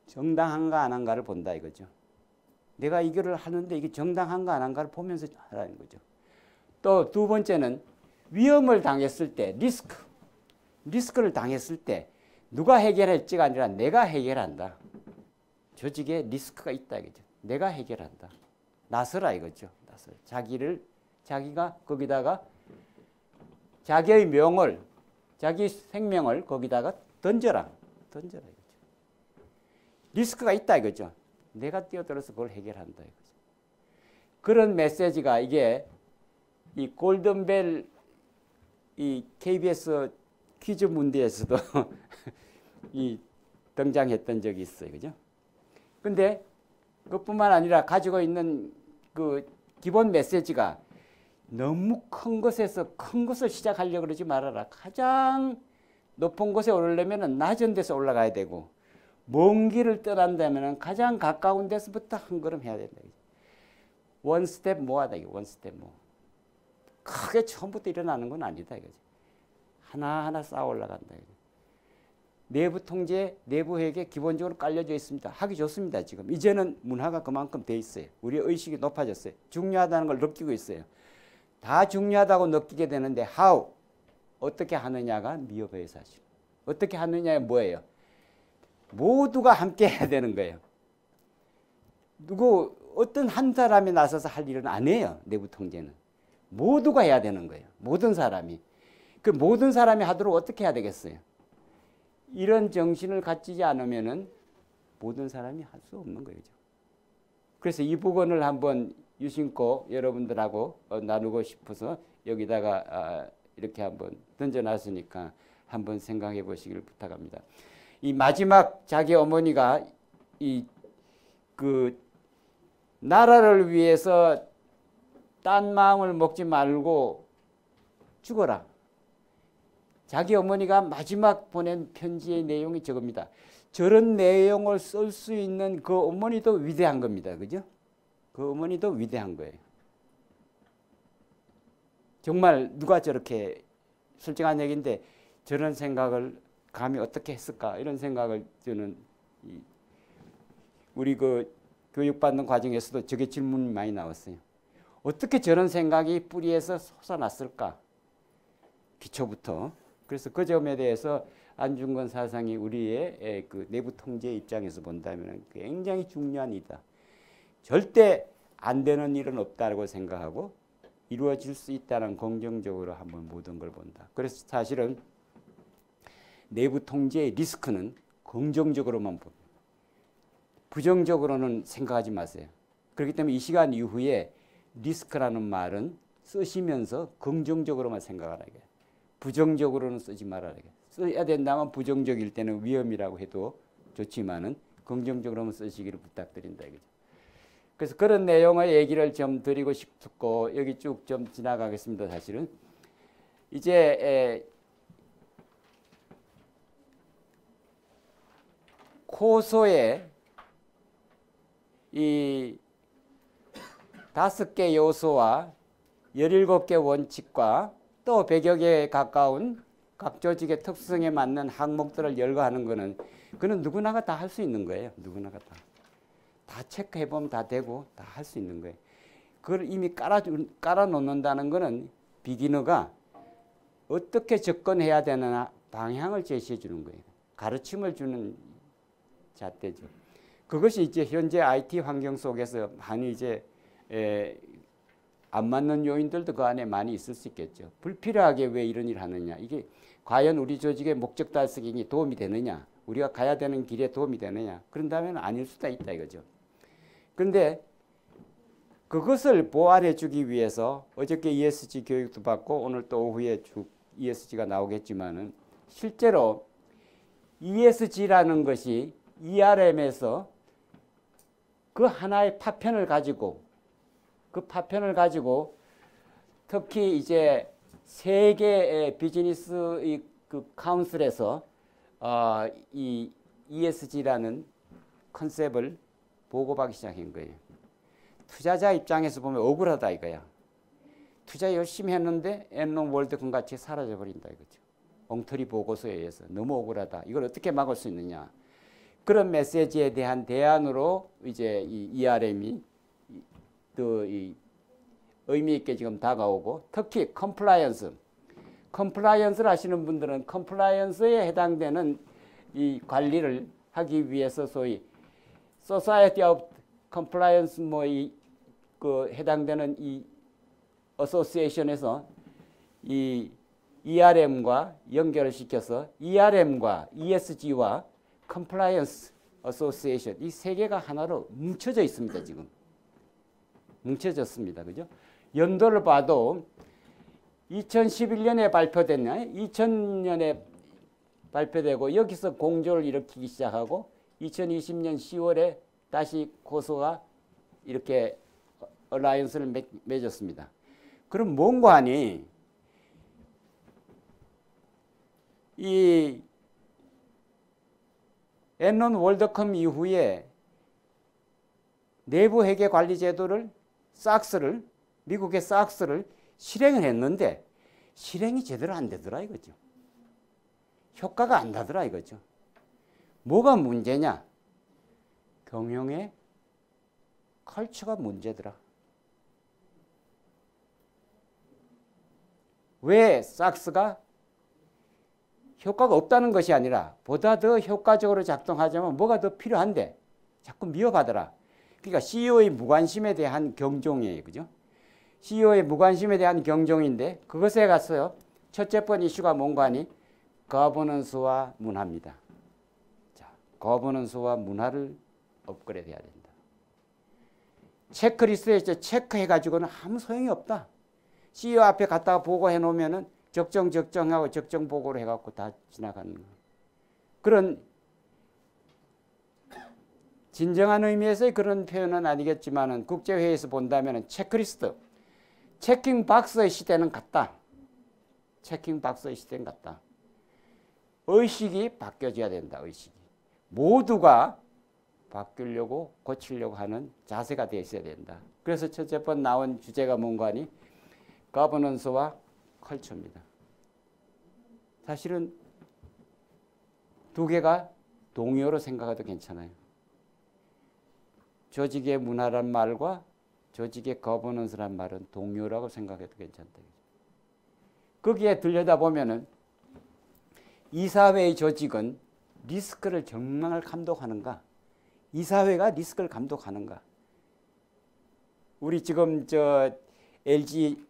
정당한가 안 한가를 본다 이거죠. 내가 이거를 하는데 이게 정당한가 안 한가를 보면서 하라는 거죠. 또 두 번째는 위험을 당했을 때 리스크를 당했을 때 누가 해결할지가 아니라 내가 해결한다. 조직에 리스크가 있다 이거죠. 내가 해결한다. 나서라 이거죠. 나서 자기가 거기다가 자기의 명을 자기 생명을 거기다가 던져라 이거죠. 리스크가 있다 이거죠. 내가 뛰어들어서 그걸 해결한다 이거죠. 그런 메시지가 이게 이 골든벨 이 KBS 퀴즈 문제에서도 이 등장했던 적이 있어요. 그죠? 근데 그뿐만 아니라 가지고 있는 그 기본 메시지가 너무 큰 것에서 큰 것을 시작하려고 그러지 말아라. 가장 높은 곳에 오르려면 낮은 데서 올라가야 되고 먼 길을 떠난다면 가장 가까운 데서부터 한 걸음 해야 된다. 원 스텝 모아다. 원 스텝 모. 크게 처음부터 일어나는 건 아니다. 이거지. 하나하나 쌓아 올라간다. 이거지. 내부 통제, 내부 회계 기본적으로 깔려져 있습니다. 하기 좋습니다. 지금. 이제는 문화가 그만큼 돼 있어요. 우리의 의식이 높아졌어요. 중요하다는 걸 느끼고 있어요. 다 중요하다고 느끼게 되는데 how? 어떻게 하느냐가 미흡해요. 사실. 어떻게 하느냐가 뭐예요? 모두가 함께 해야 되는 거예요. 어떤 한 사람이 나서서 할 일은 안 해요. 내부 통제는. 모두가 해야 되는 거예요. 모든 사람이. 그 모든 사람이 하도록 어떻게 해야 되겠어요? 이런 정신을 갖추지 않으면은 모든 사람이 할 수 없는 거죠. 그래서 이 부분을 한번 유심코 여러분들하고 나누고 싶어서 여기다가 이렇게 한번 던져놨으니까 한번 생각해 보시기를 부탁합니다. 이 마지막 자기 어머니가 그 나라를 위해서 딴 마음을 먹지 말고 죽어라. 자기 어머니가 마지막 보낸 편지의 내용이 저겁니다. 저런 내용을 쓸 수 있는 그 어머니도 위대한 겁니다. 그죠? 그 어머니도 위대한 거예요. 정말 누가 저렇게 솔직한 얘기인데 저런 생각을 감히 어떻게 했을까 이런 생각을 저는 우리 그 교육받는 과정에서도 저게 질문이 많이 나왔어요. 어떻게 저런 생각이 뿌리에서 솟아났을까? 기초부터. 그래서 그 점에 대해서 안중근 사상이 우리의 그 내부 통제 입장에서 본다면 굉장히 중요한 일이다. 절대 안 되는 일은 없다고 생각하고 이루어질 수 있다는 긍정적으로 한번 모든 걸 본다. 그래서 사실은 내부 통제의 리스크는 긍정적으로만 봅니다. 부정적으로는 생각하지 마세요. 그렇기 때문에 이 시간 이후에 리스크라는 말은 쓰시면서 긍정적으로만 생각하라게. 부정적으로는 쓰지 말아라. 써야 된다면 부정적일 때는 위험이라고 해도 좋지만은 긍정적으로 쓰시기를 부탁드린다 이거죠. 그래서 그런 내용의 얘기를 좀 드리고 싶고 여기 쭉 좀 지나가겠습니다. 사실은 이제 코소의 이 5개 요소와 17개 원칙과 또 100여 개에 가까운 각 조직의 특성에 맞는 항목들을 열거하는 것은 그는 누구나가 다 할 수 있는 거예요. 누구나가 다 체크해보면 다 되고 다 할 수 있는 거예요. 그걸 이미 깔아놓는다는 것은 비기너가 어떻게 접근해야 되느냐 방향을 제시해 주는 거예요. 가르침을 주는 잣대죠. 그것이 이제 현재 IT 환경 속에서 많이 이제 안 맞는 요인들도 그 안에 많이 있을 수 있겠죠. 불필요하게 왜 이런 일을 하느냐. 이게 과연 우리 조직의 목적 달성에 도움이 되느냐. 우리가 가야 되는 길에 도움이 되느냐. 그런다면 아닐 수도 있다 이거죠. 그런데 그것을 보완해 주기 위해서 어저께 ESG 교육도 받고 오늘 또 오후에 쭉 ESG가 나오겠지만은 실제로 ESG라는 것이 ERM에서 그 하나의 파편을 가지고 특히 이제 세계의 비즈니스 그 카운슬에서 이 ESG라는 컨셉을 보고받기 시작한 거예요. 투자자 입장에서 보면 억울하다 이거야. 투자 열심히 했는데 엔론 월드컵 같이 사라져 버린다 이거죠. 엉터리 보고서에 의해서 너무 억울하다. 이걸 어떻게 막을 수 있느냐. 그런 메시지에 대한 대안으로 이제 이 ERM이 또 이 의미 있게 지금 다가오고 특히 컴플라이언스를 하시는 분들은 컴플라이언스에 해당되는 이 관리를 하기 위해서 소위 Society of Compliance 그 해당되는 이 어소시에이션에서 이 ERM과 연결을 시켜서 ERM과 ESG와 Compliance Association 이 세 개가 하나로 뭉쳐져 있습니다. 지금 뭉쳐졌습니다. 그죠? 연도를 봐도 2011년에 발표됐냐? 2000년에 발표되고 여기서 공조를 일으키기 시작하고 2020년 10월에 다시 고소가 이렇게 얼라이언스를 맺었습니다. 그럼 뭔가 하니 이 엔론 월드컵 이후에 내부 회계 관리 제도를 미국의 삭스를 실행을 했는데 실행이 제대로 안 되더라 이거죠. 효과가 안 나더라 이거죠. 뭐가 문제냐? 경영의 컬처가 문제더라. 왜 삭스가 효과가 없다는 것이 아니라 보다 더 효과적으로 작동하자면 뭐가 더 필요한데 자꾸 미워가더라. 그러니까 CEO의 무관심에 대한 경종이에요. 그죠? CEO의 무관심에 대한 경종인데 그것에 가서요. 첫째 번 이슈가 뭔가 하니 거버넌스와 문화입니다. 자, 거버넌스와 문화를 업그레이드 해야 된다. 체크리스트에 체크해가지고는 아무 소용이 없다. CEO 앞에 갖다가 보고해 놓으면은 적정하고 적정 보고를 해갖고 다 지나가는 거. 그런 진정한 의미에서의 그런 표현은 아니겠지만은 국제회의에서 본다면은 체크리스트, 체킹 박스의 시대는 같다. 체킹 박스의 시대는 같다. 의식이 바뀌어져야 된다. 의식이. 모두가 바뀌려고 고치려고 하는 자세가 되어 있어야 된다. 그래서 첫째 번 나온 주제가 뭔가 하니 거버넌스와 컬처입니다. 사실은 두 개가 동요로 생각해도 괜찮아요. 조직의 문화란 말과 조직의 거버넌스란 말은 동요라고 생각해도 괜찮다. 거기에 들여다보면은 이사회의 조직은 리스크를 정말 감독하는가? 이사회가 리스크를 감독하는가? 우리 지금 LG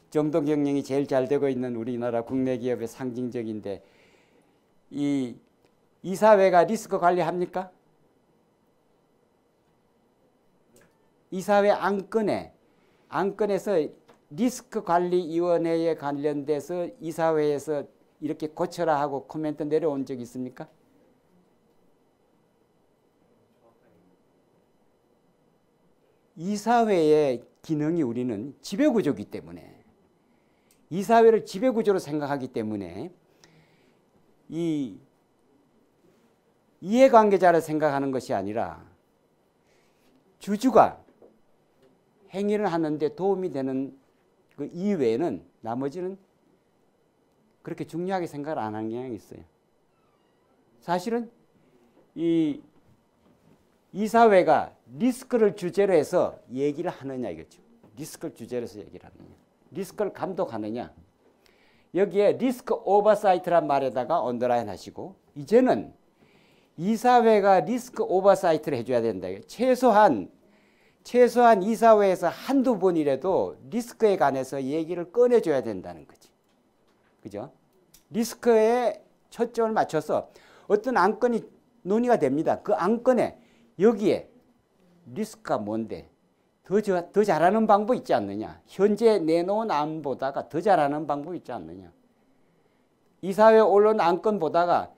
정도 경영이 제일 잘 되고 있는 우리나라 국내 기업의 상징적인데 이 이사회가 리스크 관리합니까? 이사회 안건에서 리스크 관리위원회에 관련돼서 이사회에서 이렇게 고쳐라 하고 코멘트 내려온 적 있습니까? 이사회의 기능이 우리는 지배구조이기 때문에 이사회를 지배구조로 생각하기 때문에 이 이해관계자를 생각하는 것이 아니라 주주가 행위를 하는데 도움이 되는 그 이외에는 나머지는 그렇게 중요하게 생각을 안 하는 경향이 있어요. 사실은 이사회가 리스크를 주제로 해서 얘기를 하느냐 이거죠. 리스크를 주제로 해서 얘기를 하느냐. 리스크를 감독하느냐. 여기에 리스크 오버사이트란 말에다가 언더라인 하시고 이제는 이사회가 리스크 오버사이트를 해줘야 된다. 최소한 이사회에서 한두 번이라도 리스크에 관해서 얘기를 꺼내줘야 된다는 거지. 그죠? 리스크에 초점을 맞춰서 어떤 안건이 논의가 됩니다. 그 안건에 여기에 리스크가 뭔데 더 잘하는 방법 있지 않느냐. 현재 내놓은 안보다가 더 잘하는 방법 있지 않느냐. 이사회에 올라온 안건 보다가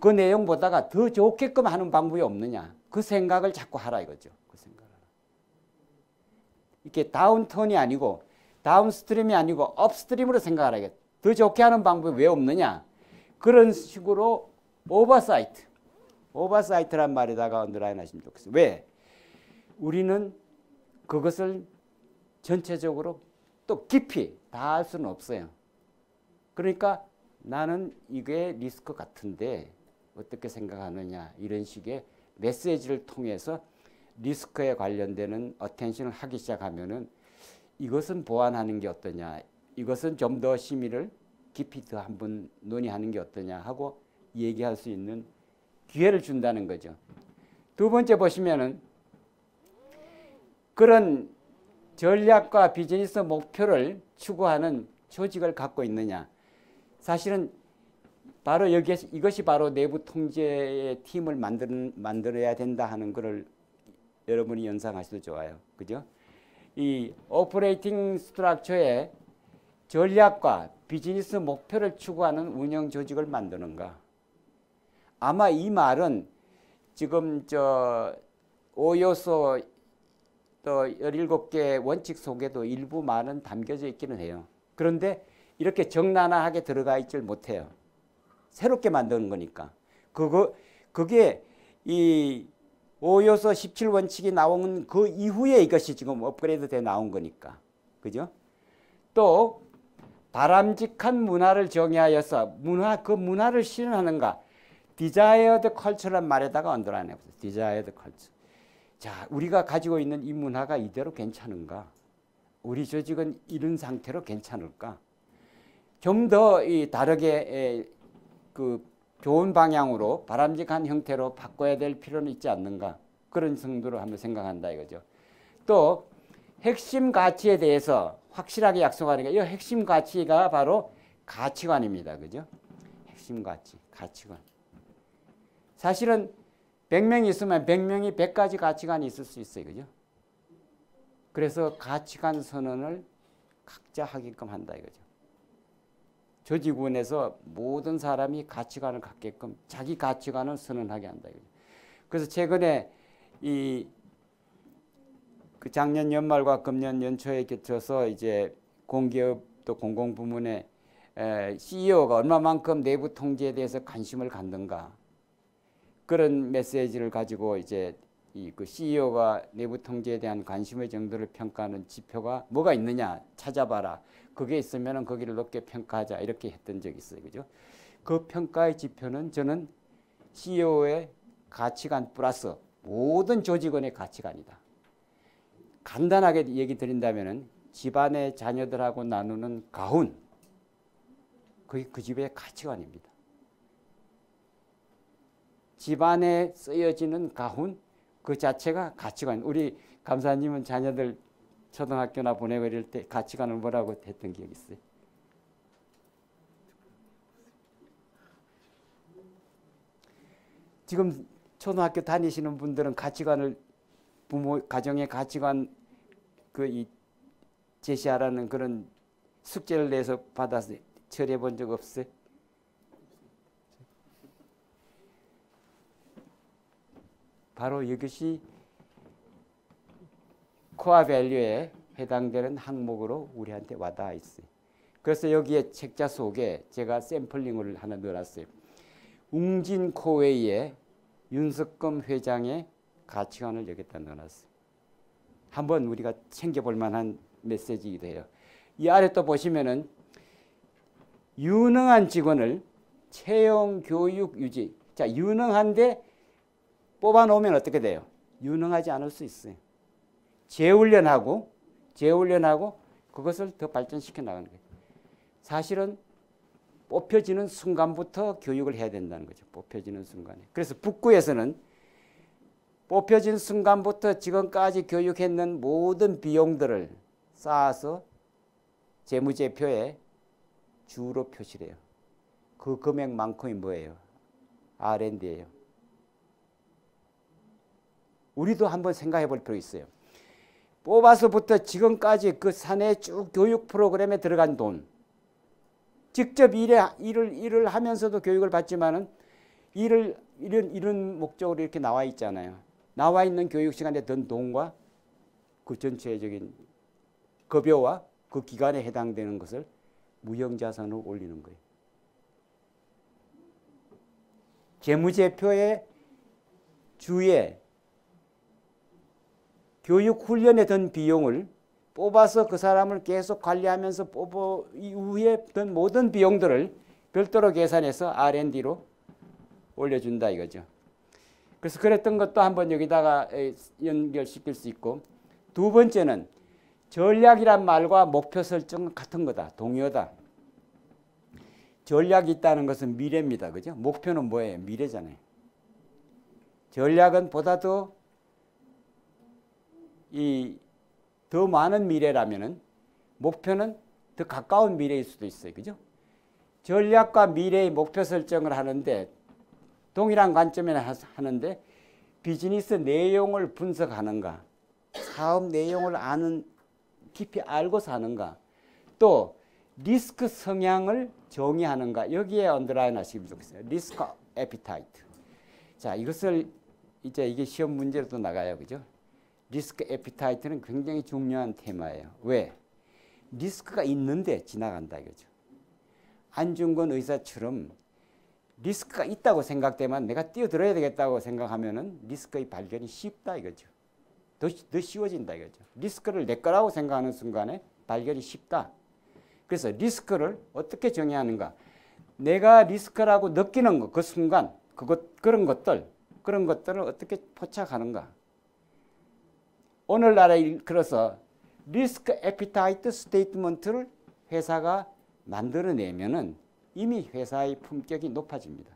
그 내용 보다가 더 좋게끔 하는 방법이 없느냐. 그 생각을 자꾸 하라 이거죠. 그 생각을. 이렇게 다운턴이 아니고 다운스트림이 아니고 업스트림으로 생각하라 이거죠. 더 좋게 하는 방법이 왜 없느냐. 그런 식으로 오버사이트란 말에다가 언더라인 하시면 좋겠어요. 왜? 우리는 그것을 전체적으로 또 깊이 다 할 수는 없어요. 그러니까 나는 이게 리스크 같은데 어떻게 생각하느냐 이런 식의 메시지를 통해서 리스크에 관련되는 어텐션을 하기 시작하면은 이것은 보완하는 게 어떠냐, 이것은 좀 더 심의를 깊이 더 한번 논의하는 게 어떠냐 하고 얘기할 수 있는 기회를 준다는 거죠. 두 번째 보시면은 그런 전략과 비즈니스 목표를 추구하는 조직을 갖고 있느냐. 사실은 바로 이것이 바로 내부 통제의 팀을 만들어야 된다 하는 것을 여러분이 연상하셔도 좋아요. 그죠? 이 오퍼레이팅 스트럭처의 전략과 비즈니스 목표를 추구하는 운영 조직을 만드는가. 아마 이 말은 지금 5요소 또 17개 원칙 속에도 일부 말은 담겨져 있기는 해요. 그런데 이렇게 적나라하게 들어가 있질 못해요. 새롭게 만드는 거니까. 그게 이 5요소 17원칙이 나온 그 이후에 이것이 지금 업그레이드 돼 나온 거니까. 그죠? 또 바람직한 문화를 정의하여서 그 문화를 실현하는가. desired culture란 말에다가 언더라인 해보세요. desired culture. 자, 우리가 가지고 있는 이 문화가 이대로 괜찮은가? 우리 조직은 이런 상태로 괜찮을까? 좀 더 다르게 그 좋은 방향으로 바람직한 형태로 바꿔야 될 필요는 있지 않는가? 그런 정도로 한번 생각한다 이거죠. 또 핵심 가치에 대해서 확실하게 약속하는 게 이 핵심 가치가 바로 가치관입니다. 그죠? 핵심 가치관. 사실은 100명이 있으면 100명이 100가지 가치관이 있을 수 있어요. 그죠? 그래서 가치관 선언을 각자 하게끔 한다 이거죠. 조직원에서 모든 사람이 가치관을 갖게끔 자기 가치관을 선언하게 한다 이거죠. 그래서 최근에 그 작년 연말과 금년 연초에 겹쳐서 이제 공기업 또 공공부문의 CEO가 얼마만큼 내부 통제에 대해서 관심을 갖는가. 그런 메시지를 가지고 이제 그 CEO가 내부 통제에 대한 관심의 정도를 평가하는 지표가 뭐가 있느냐 찾아봐라. 그게 있으면 거기를 높게 평가하자 이렇게 했던 적이 있어요. 그죠? 그 평가의 지표는 저는 CEO의 가치관 플러스 모든 조직원의 가치관이다. 간단하게 얘기 드린다면 집안의 자녀들하고 나누는 가훈 그게 그 집의 가치관입니다. 집안에 쓰여지는 가훈 그 자체가 가치관. 우리 감사님은 자녀들 초등학교나 보내고 이럴 때 가치관을 뭐라고 했던 기억이 있어요? 지금 초등학교 다니시는 분들은 가치관을 부모 가정의 가치관 제시하라는 그런 숙제를 내서 받아서 처리해 본 적 없어요? 바로 이것이 코어 밸류에 해당되는 항목으로 우리한테 와닿아 있어요. 그래서 여기에 책자 속에 제가 샘플링을 하나 넣어놨어요. 웅진 코웨이의 윤석검 회장의 가치관을 여기다 넣어놨어요. 한번 우리가 챙겨볼 만한 메시지이기도 해요. 이 아래 또 보시면은 유능한 직원을 채용, 교육, 유지. 자, 유능한데 뽑아놓으면 어떻게 돼요? 유능하지 않을 수 있어요. 재훈련하고 그것을 더 발전시켜 나가는 거예요. 사실은 뽑혀지는 순간부터 교육을 해야 된다는 거죠. 뽑혀지는 순간에. 그래서 북구에서는 뽑혀진 순간부터 지금까지 교육했는 모든 비용들을 쌓아서 재무제표에 주로 표시를 해요. 그 금액만큼이 뭐예요? R&D예요. 우리도 한번 생각해 볼 필요 있어요. 뽑아서부터 지금까지 그 사내 쭉 교육 프로그램에 들어간 돈, 직접 일을 하면서도 교육을 받지만은 이런 목적으로 이렇게 나와 있잖아요. 나와 있는 교육 시간에 든 돈과 그 전체적인 급여와 그 기간에 해당되는 것을 무형자산으로 올리는 거예요. 재무제표의 주에 교육 훈련에 든 비용을 뽑아서 그 사람을 계속 관리하면서 이후에 든 모든 비용들을 별도로 계산해서 R&D로 올려준다 이거죠. 그래서 그랬던 것도 한번 여기다가 연결시킬 수 있고, 두 번째는 전략이란 말과 목표 설정은 같은 거다. 동의어다. 전략이 있다는 것은 미래입니다. 그죠? 목표는 뭐예요? 미래잖아요. 전략은 보다 더 많은 미래라면은 목표는 더 가까운 미래일 수도 있어요. 그죠? 전략과 미래의 목표 설정을 하는데 동일한 관점에 하는데 비즈니스 내용을 분석하는가, 사업 내용을 깊이 알고서 하는가, 또 리스크 성향을 정의하는가, 여기에 언더라인 하시면 좋겠어요. 리스크 에피타이트. 자, 이것을 이게 시험 문제로도 나가요. 그죠? 리스크 에피타이트는 굉장히 중요한 테마예요. 왜? 리스크가 있는데 지나간다 이거죠. 안중근 의사처럼 리스크가 있다고 생각되면 내가 뛰어들어야 되겠다고 생각하면은 리스크의 발견이 쉽다 이거죠. 더 쉬워진다 이거죠. 리스크를 내 거라고 생각하는 순간에 발견이 쉽다. 그래서 리스크를 어떻게 정의하는가? 내가 리스크라고 느끼는 것, 그 순간 그런 것들을 어떻게 포착하는가? 오늘날에 일컬어서 리스크 에피타이트 스테이트먼트를 회사가 만들어내면은 이미 회사의 품격이 높아집니다.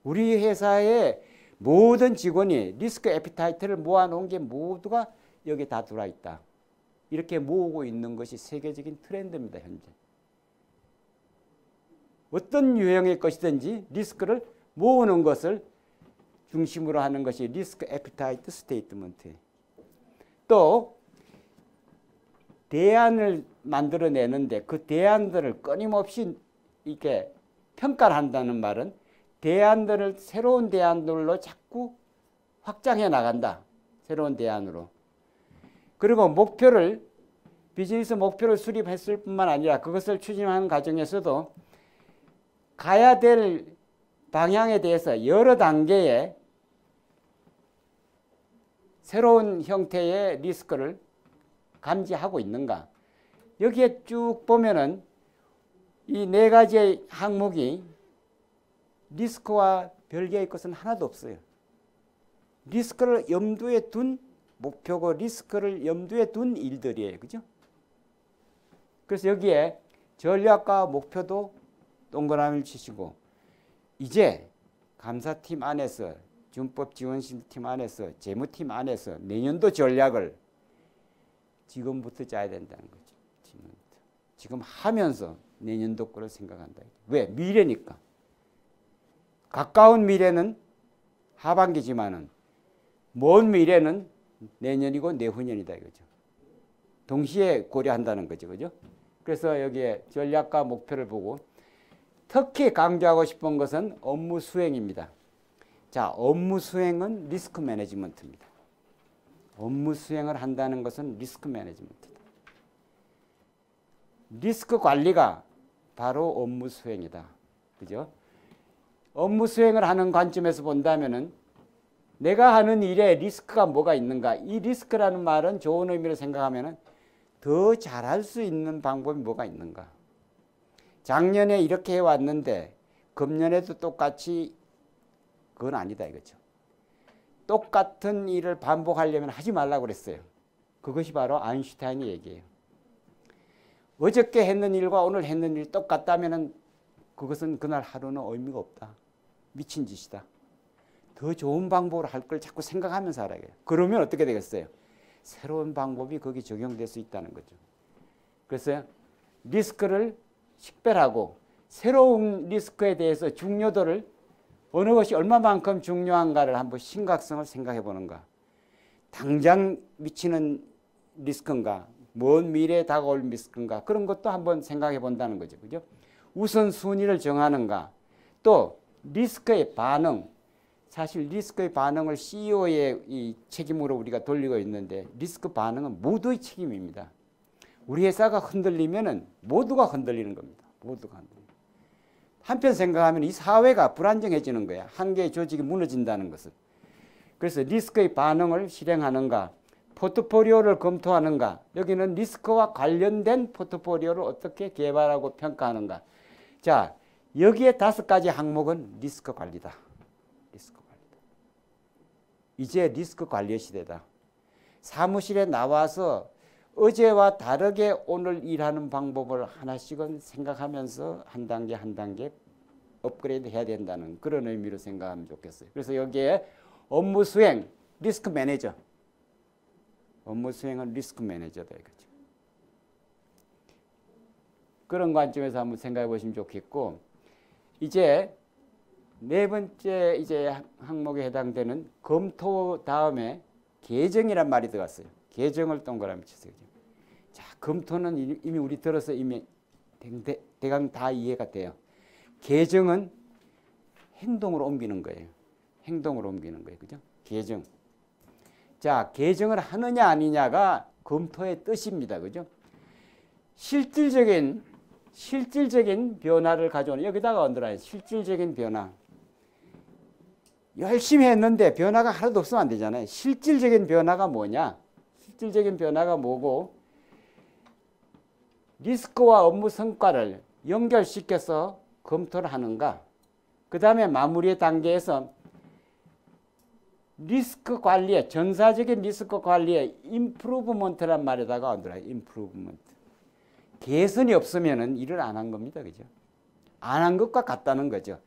우리 회사의 모든 직원이 리스크 에피타이트를 모아놓은 게 모두가 여기 다 들어있다. 이렇게 모으고 있는 것이 세계적인 트렌드입니다. 현재. 어떤 유형의 것이든지 리스크를 모으는 것을 중심으로 하는 것이 리스크 에피타이트 스테이트먼트예요. 또 대안을 만들어내는데 그 대안들을 끊임없이 이렇게 평가를 한다는 말은 새로운 대안들로 자꾸 확장해 나간다. 새로운 대안으로. 그리고 비즈니스 목표를 수립했을 뿐만 아니라 그것을 추진하는 과정에서도 가야 될 방향에 대해서 여러 단계의 새로운 형태의 리스크를 감지하고 있는가. 여기에 쭉 보면은 이 네 가지의 항목이 리스크와 별개의 것은 하나도 없어요. 리스크를 염두에 둔 목표고 리스크를 염두에 둔 일들이에요. 그죠? 그래서 여기에 전략과 목표도 동그라미를 치시고, 이제 감사팀 안에서, 준법지원팀 안에서, 재무팀 안에서 내년도 전략을 지금부터 짜야 된다는 거죠. 지금 하면서 내년도 거를 생각한다. 왜? 미래니까. 가까운 미래는 하반기지만은 먼 미래는 내년이고 내후년이다 이거죠. 동시에 고려한다는 거죠. 그죠? 그래서 여기에 전략과 목표를 보고 특히 강조하고 싶은 것은 업무 수행입니다. 자, 업무 수행은 리스크 매니지먼트입니다. 업무 수행을 한다는 것은 리스크 매니지먼트다. 리스크 관리가 바로 업무 수행이다. 그죠? 업무 수행을 하는 관점에서 본다면은 내가 하는 일에 리스크가 뭐가 있는가? 이 리스크라는 말은 좋은 의미로 생각하면은 더 잘할 수 있는 방법이 뭐가 있는가? 작년에 이렇게 해왔는데 금년에도 똑같이 그건 아니다 이거죠. 똑같은 일을 반복하려면 하지 말라고 그랬어요. 그것이 바로 아인슈타인의 얘기예요. 어저께 했는 일과 오늘 했는 일이 똑같다면 그것은 그날 하루는 의미가 없다. 미친 짓이다. 더 좋은 방법으로 할 걸 자꾸 생각하면서 하라고요. 그러면 어떻게 되겠어요? 새로운 방법이 거기 적용될 수 있다는 거죠. 그래서 리스크를 식별하고 새로운 리스크에 대해서 중요도를 어느 것이 얼마만큼 중요한가를 한번 심각성을 생각해 보는가. 당장 미치는 리스크인가, 먼 미래에 다가올 리스크인가, 그런 것도 한번 생각해 본다는 거죠. 그죠? 우선순위를 정하는가, 또 리스크의 반응, 사실 리스크의 반응을 CEO의 이 책임으로 우리가 돌리고 있는데 리스크 반응은 모두의 책임입니다. 우리 회사가 흔들리면은 모두가 흔들리는 겁니다. 모두가 흔들립니다. 한편 생각하면 이 사회가 불안정해지는 거야. 한 개의 조직이 무너진다는 것은. 그래서 리스크의 반응을 실행하는가, 포트포리오를 검토하는가, 여기는 리스크와 관련된 포트포리오를 어떻게 개발하고 평가하는가. 자, 여기에 5가지 항목은 리스크 관리다. 리스크 관리다. 이제 리스크 관리의 시대다. 사무실에 나와서 어제와 다르게 오늘 일하는 방법을 하나씩은 생각하면서 한 단계 한 단계 업그레이드 해야 된다는 그런 의미로 생각하면 좋겠어요. 그래서 여기에 업무 수행, 리스크 매니저. 업무 수행은 리스크 매니저다 이거죠. 그런 관점에서 한번 생각해 보시면 좋겠고, 이제 네 번째 이제 항목에 해당되는 검토 다음에 개정이란 말이 들어갔어요. 개정을 동그라미 치세요. 자, 검토는 이미 우리 들어서 이미 대강 다 이해가 돼요. 개정은 행동으로 옮기는 거예요. 행동으로 옮기는 거예요. 그죠? 개정. 자, 개정을 하느냐 아니냐가 검토의 뜻입니다. 그죠? 실질적인 변화를 가져오는, 여기다가 얹어놔요. 실질적인 변화. 열심히 했는데 변화가 하나도 없으면 안 되잖아요. 실질적인 변화가 뭐냐? 실질적인 변화가 뭐고, 리스크와 업무 성과를 연결시켜서 검토를 하는가. 그 다음에 마무리 단계에서 리스크 관리에, 전사적인 리스크 관리에 임프루브먼트란 말에다가 얹어놔요. 임프루브먼트. 개선이 없으면 일을 안 한 겁니다. 그죠? 안 한 것과 같다는 거죠.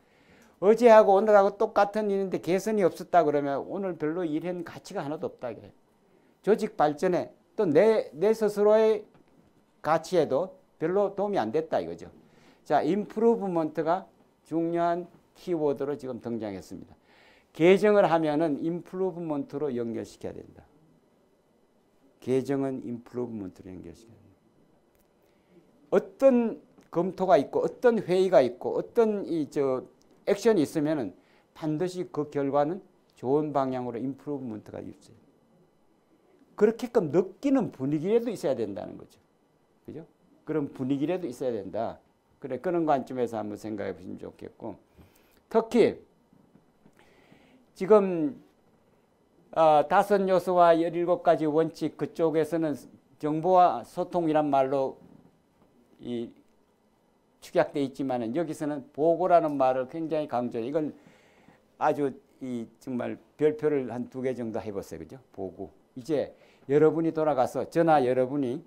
어제하고 오늘하고 똑같은 일인데 개선이 없었다 그러면 오늘 별로 일한 가치가 하나도 없다. 그래요. 조직 발전에 또 내 스스로의 가치에도 별로 도움이 안 됐다 이거죠. 자, 임프루브먼트가 중요한 키워드로 지금 등장했습니다. 개정을 하면은 임프루브먼트로 연결시켜야 된다. 개정은 임프루브먼트로 연결시켜야 된다. 어떤 검토가 있고 어떤 회의가 있고 어떤 액션이 있으면은 반드시 그 결과는 좋은 방향으로 임프루브먼트가 있어요. 그렇게끔 느끼는 분위기라도 있어야 된다는 거죠. 그죠? 그런 분위기라도 있어야 된다. 그래, 그런 관점에서 한번 생각해 보시면 좋겠고, 특히 지금 5 요소와 17가지 원칙, 그쪽에서는 정보와 소통이란 말로 축약되어 있지만 여기서는 보고라는 말을 굉장히 강조해요. 이건 아주 정말 별표를 한 2개 정도 해봤어요. 그죠? 보고. 이제 여러분이 돌아가서 저나 여러분이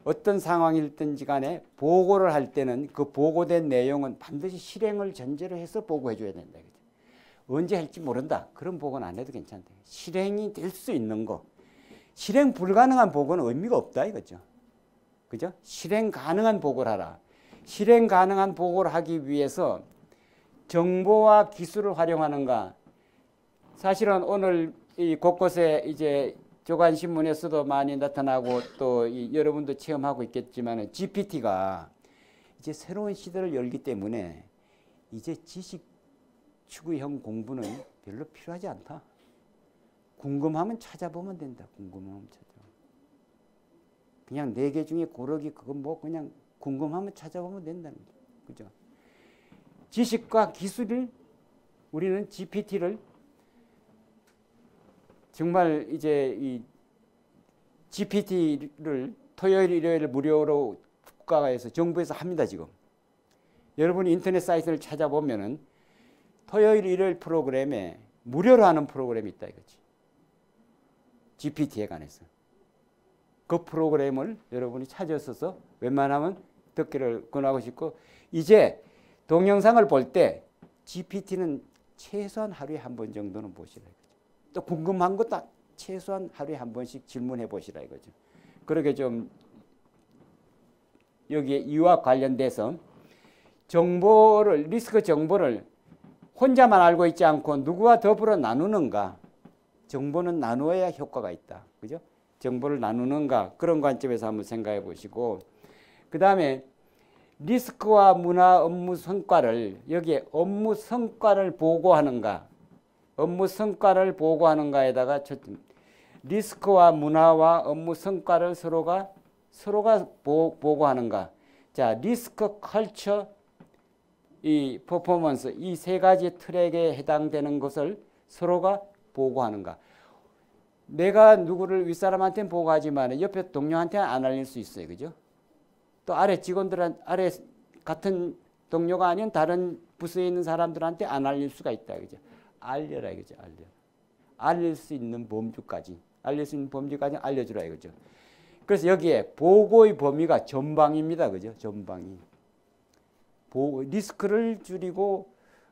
어떤 상황이든지 간에 보고를 할 때는 그 보고된 내용은 반드시 실행을 전제로 해서 보고해 줘야 된다. 그죠? 언제 할지 모른다. 그런 보고는 안 해도 괜찮다. 실행이 될 수 있는 거. 실행 불가능한 보고는 의미가 없다 이거죠. 그죠? 실행 가능한 보고를 하라. 실행 가능한 보고를 하기 위해서 정보와 기술을 활용하는가. 사실은 오늘 이 곳곳에 이제 조간신문에서도 많이 나타나고 또 여러분도 체험하고 있겠지만 GPT가 이제 새로운 시대를 열기 때문에 이제 지식 추구형 공부는 별로 필요하지 않다. 궁금하면 찾아보면 된다. 궁금하면 찾아보면. 그냥 4개 중에 고르기 그건 뭐 그냥 궁금하면 찾아보면 된다는 거죠. 그죠? 지식과 기술을 우리는 GPT를 정말 이제 이 GPT를 토요일, 일요일 무료로 국가에서 정부에서 합니다, 지금. 여러분이 인터넷 사이트를 찾아보면은 토요일, 일요일 프로그램에 무료로 하는 프로그램이 있다 이거지. GPT에 관해서. 그 프로그램을 여러분이 찾아서서 웬만하면 듣기를 권하고 싶고, 이제 동영상을 볼 때 GPT는 최소한 하루에 한 번 정도는 보시라 이거죠. 또 궁금한 것도 최소한 하루에 한 번씩 질문해 보시라 이거죠. 그렇게 좀 여기에 이와 관련돼서 정보를, 리스크 정보를 혼자만 알고 있지 않고 누구와 더불어 나누는가. 정보는 나누어야 효과가 있다. 그죠? 정보를 나누는가. 그런 관점에서 한번 생각해 보시고, 그 다음에 리스크와 문화 업무 성과를, 여기에 업무 성과를 보고하는가. 업무 성과를 보고하는가에다가 리스크와 문화와 업무 성과를 서로가 보고하는가. 자, 리스크, 컬처, 이 퍼포먼스, 이 세 가지 트랙에 해당되는 것을 서로가 보고하는가. 내가 누구를 윗사람한테는 보고하지만 옆에 동료한테는 안 알릴 수 있어요. 그죠? 또 아래 직원들한테, 아래 같은 동료가 아닌 다른 부서에 있는 사람들한테 안 알릴 수가 있다. 그죠? 알려라 이거죠. 알릴 수 있는 범주까지. 알릴 수 있는 범주까지 알려주라 이거죠. 그래서 여기에 보고의 범위가 전방입니다. 그죠? 전방이. 리스크를 줄이고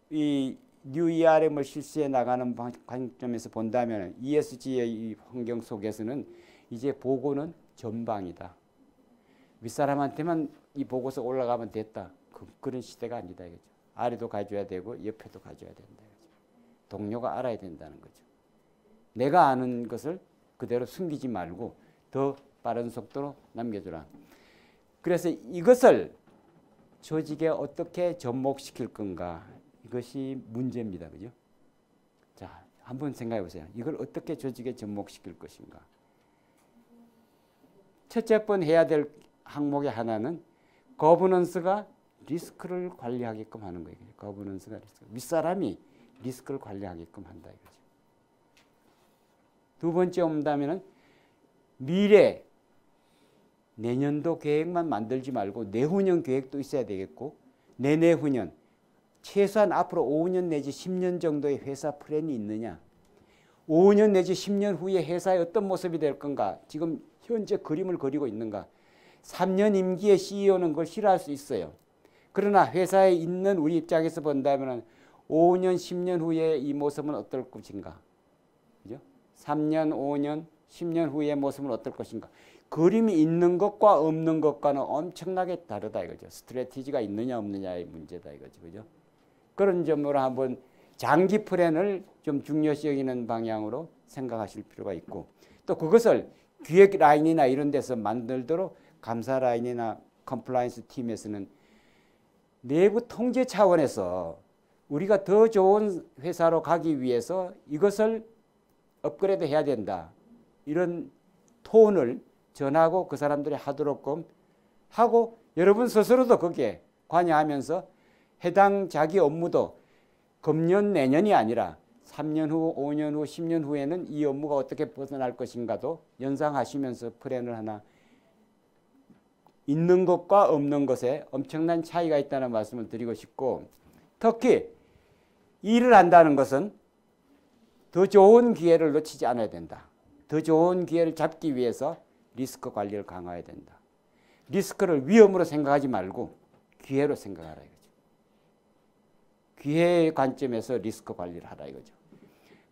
이 UERM을 실시해 나가는 관점에서 본다면 ESG의 이 환경 속에서는 이제 보고는 전방이다. 윗사람한테만 이 보고서 올라가면 됐다. 그런 시대가 아니다 이거죠. 아래도 가져야 되고 옆에도 가져야 된다 이거죠. 동료가 알아야 된다는 거죠. 내가 아는 것을 그대로 숨기지 말고 더 빠른 속도로 남겨주라. 그래서 이것을 조직에 어떻게 접목시킬 건가, 이것이 문제입니다. 그죠? 자, 한번 생각해 보세요. 이걸 어떻게 조직에 접목시킬 것인가. 첫째 번 해야 될 항목의 하나는 거버넌스가 리스크를 관리하게끔 하는 거예요. 거버넌스가 리스크. 윗사람이 리스크를 관리하게끔 한다 이거죠. 두 번째 온다면은 미래, 내년도 계획만 만들지 말고 내후년 계획도 있어야 되겠고, 내내후년, 최소한 앞으로 5년 내지 10년 정도의 회사 플랜이 있느냐. 5년 내지 10년 후에 회사의 어떤 모습이 될 건가. 지금 현재 그림을 그리고 있는가. 3년 임기의 CEO는 그걸 싫어할 수 있어요. 그러나 회사에 있는 우리 입장에서 본다면 5년, 10년 후에 이 모습은 어떨 것인가. 그죠? 3년, 5년, 10년 후의 모습은 어떨 것인가. 그림이 있는 것과 없는 것과는 엄청나게 다르다 이거죠. 스트래티지가 있느냐 없느냐의 문제다 이거죠. 그죠? 그런 점으로 한번 장기 플랜을 좀 중요시 여기는 방향으로 생각하실 필요가 있고, 또 그것을 기획 라인이나 이런 데서 만들도록 감사 라인이나 컴플라이언스 팀에서는 내부 통제 차원에서 우리가 더 좋은 회사로 가기 위해서 이것을 업그레이드 해야 된다. 이런 톤을 전하고 그 사람들이 하도록끔 하고, 여러분 스스로도 거기에 관여하면서 해당 자기 업무도 금년 내년이 아니라 3년 후, 5년 후, 10년 후에는 이 업무가 어떻게 벗어날 것인가도 연상하시면서 플랜을 하나, 있는 것과 없는 것에 엄청난 차이가 있다는 말씀을 드리고 싶고, 특히 일을 한다는 것은 더 좋은 기회를 놓치지 않아야 된다. 더 좋은 기회를 잡기 위해서 리스크 관리를 강화해야 된다. 리스크를 위험으로 생각하지 말고 기회로 생각하라 이거죠. 기회의 관점에서 리스크 관리를 하라 이거죠.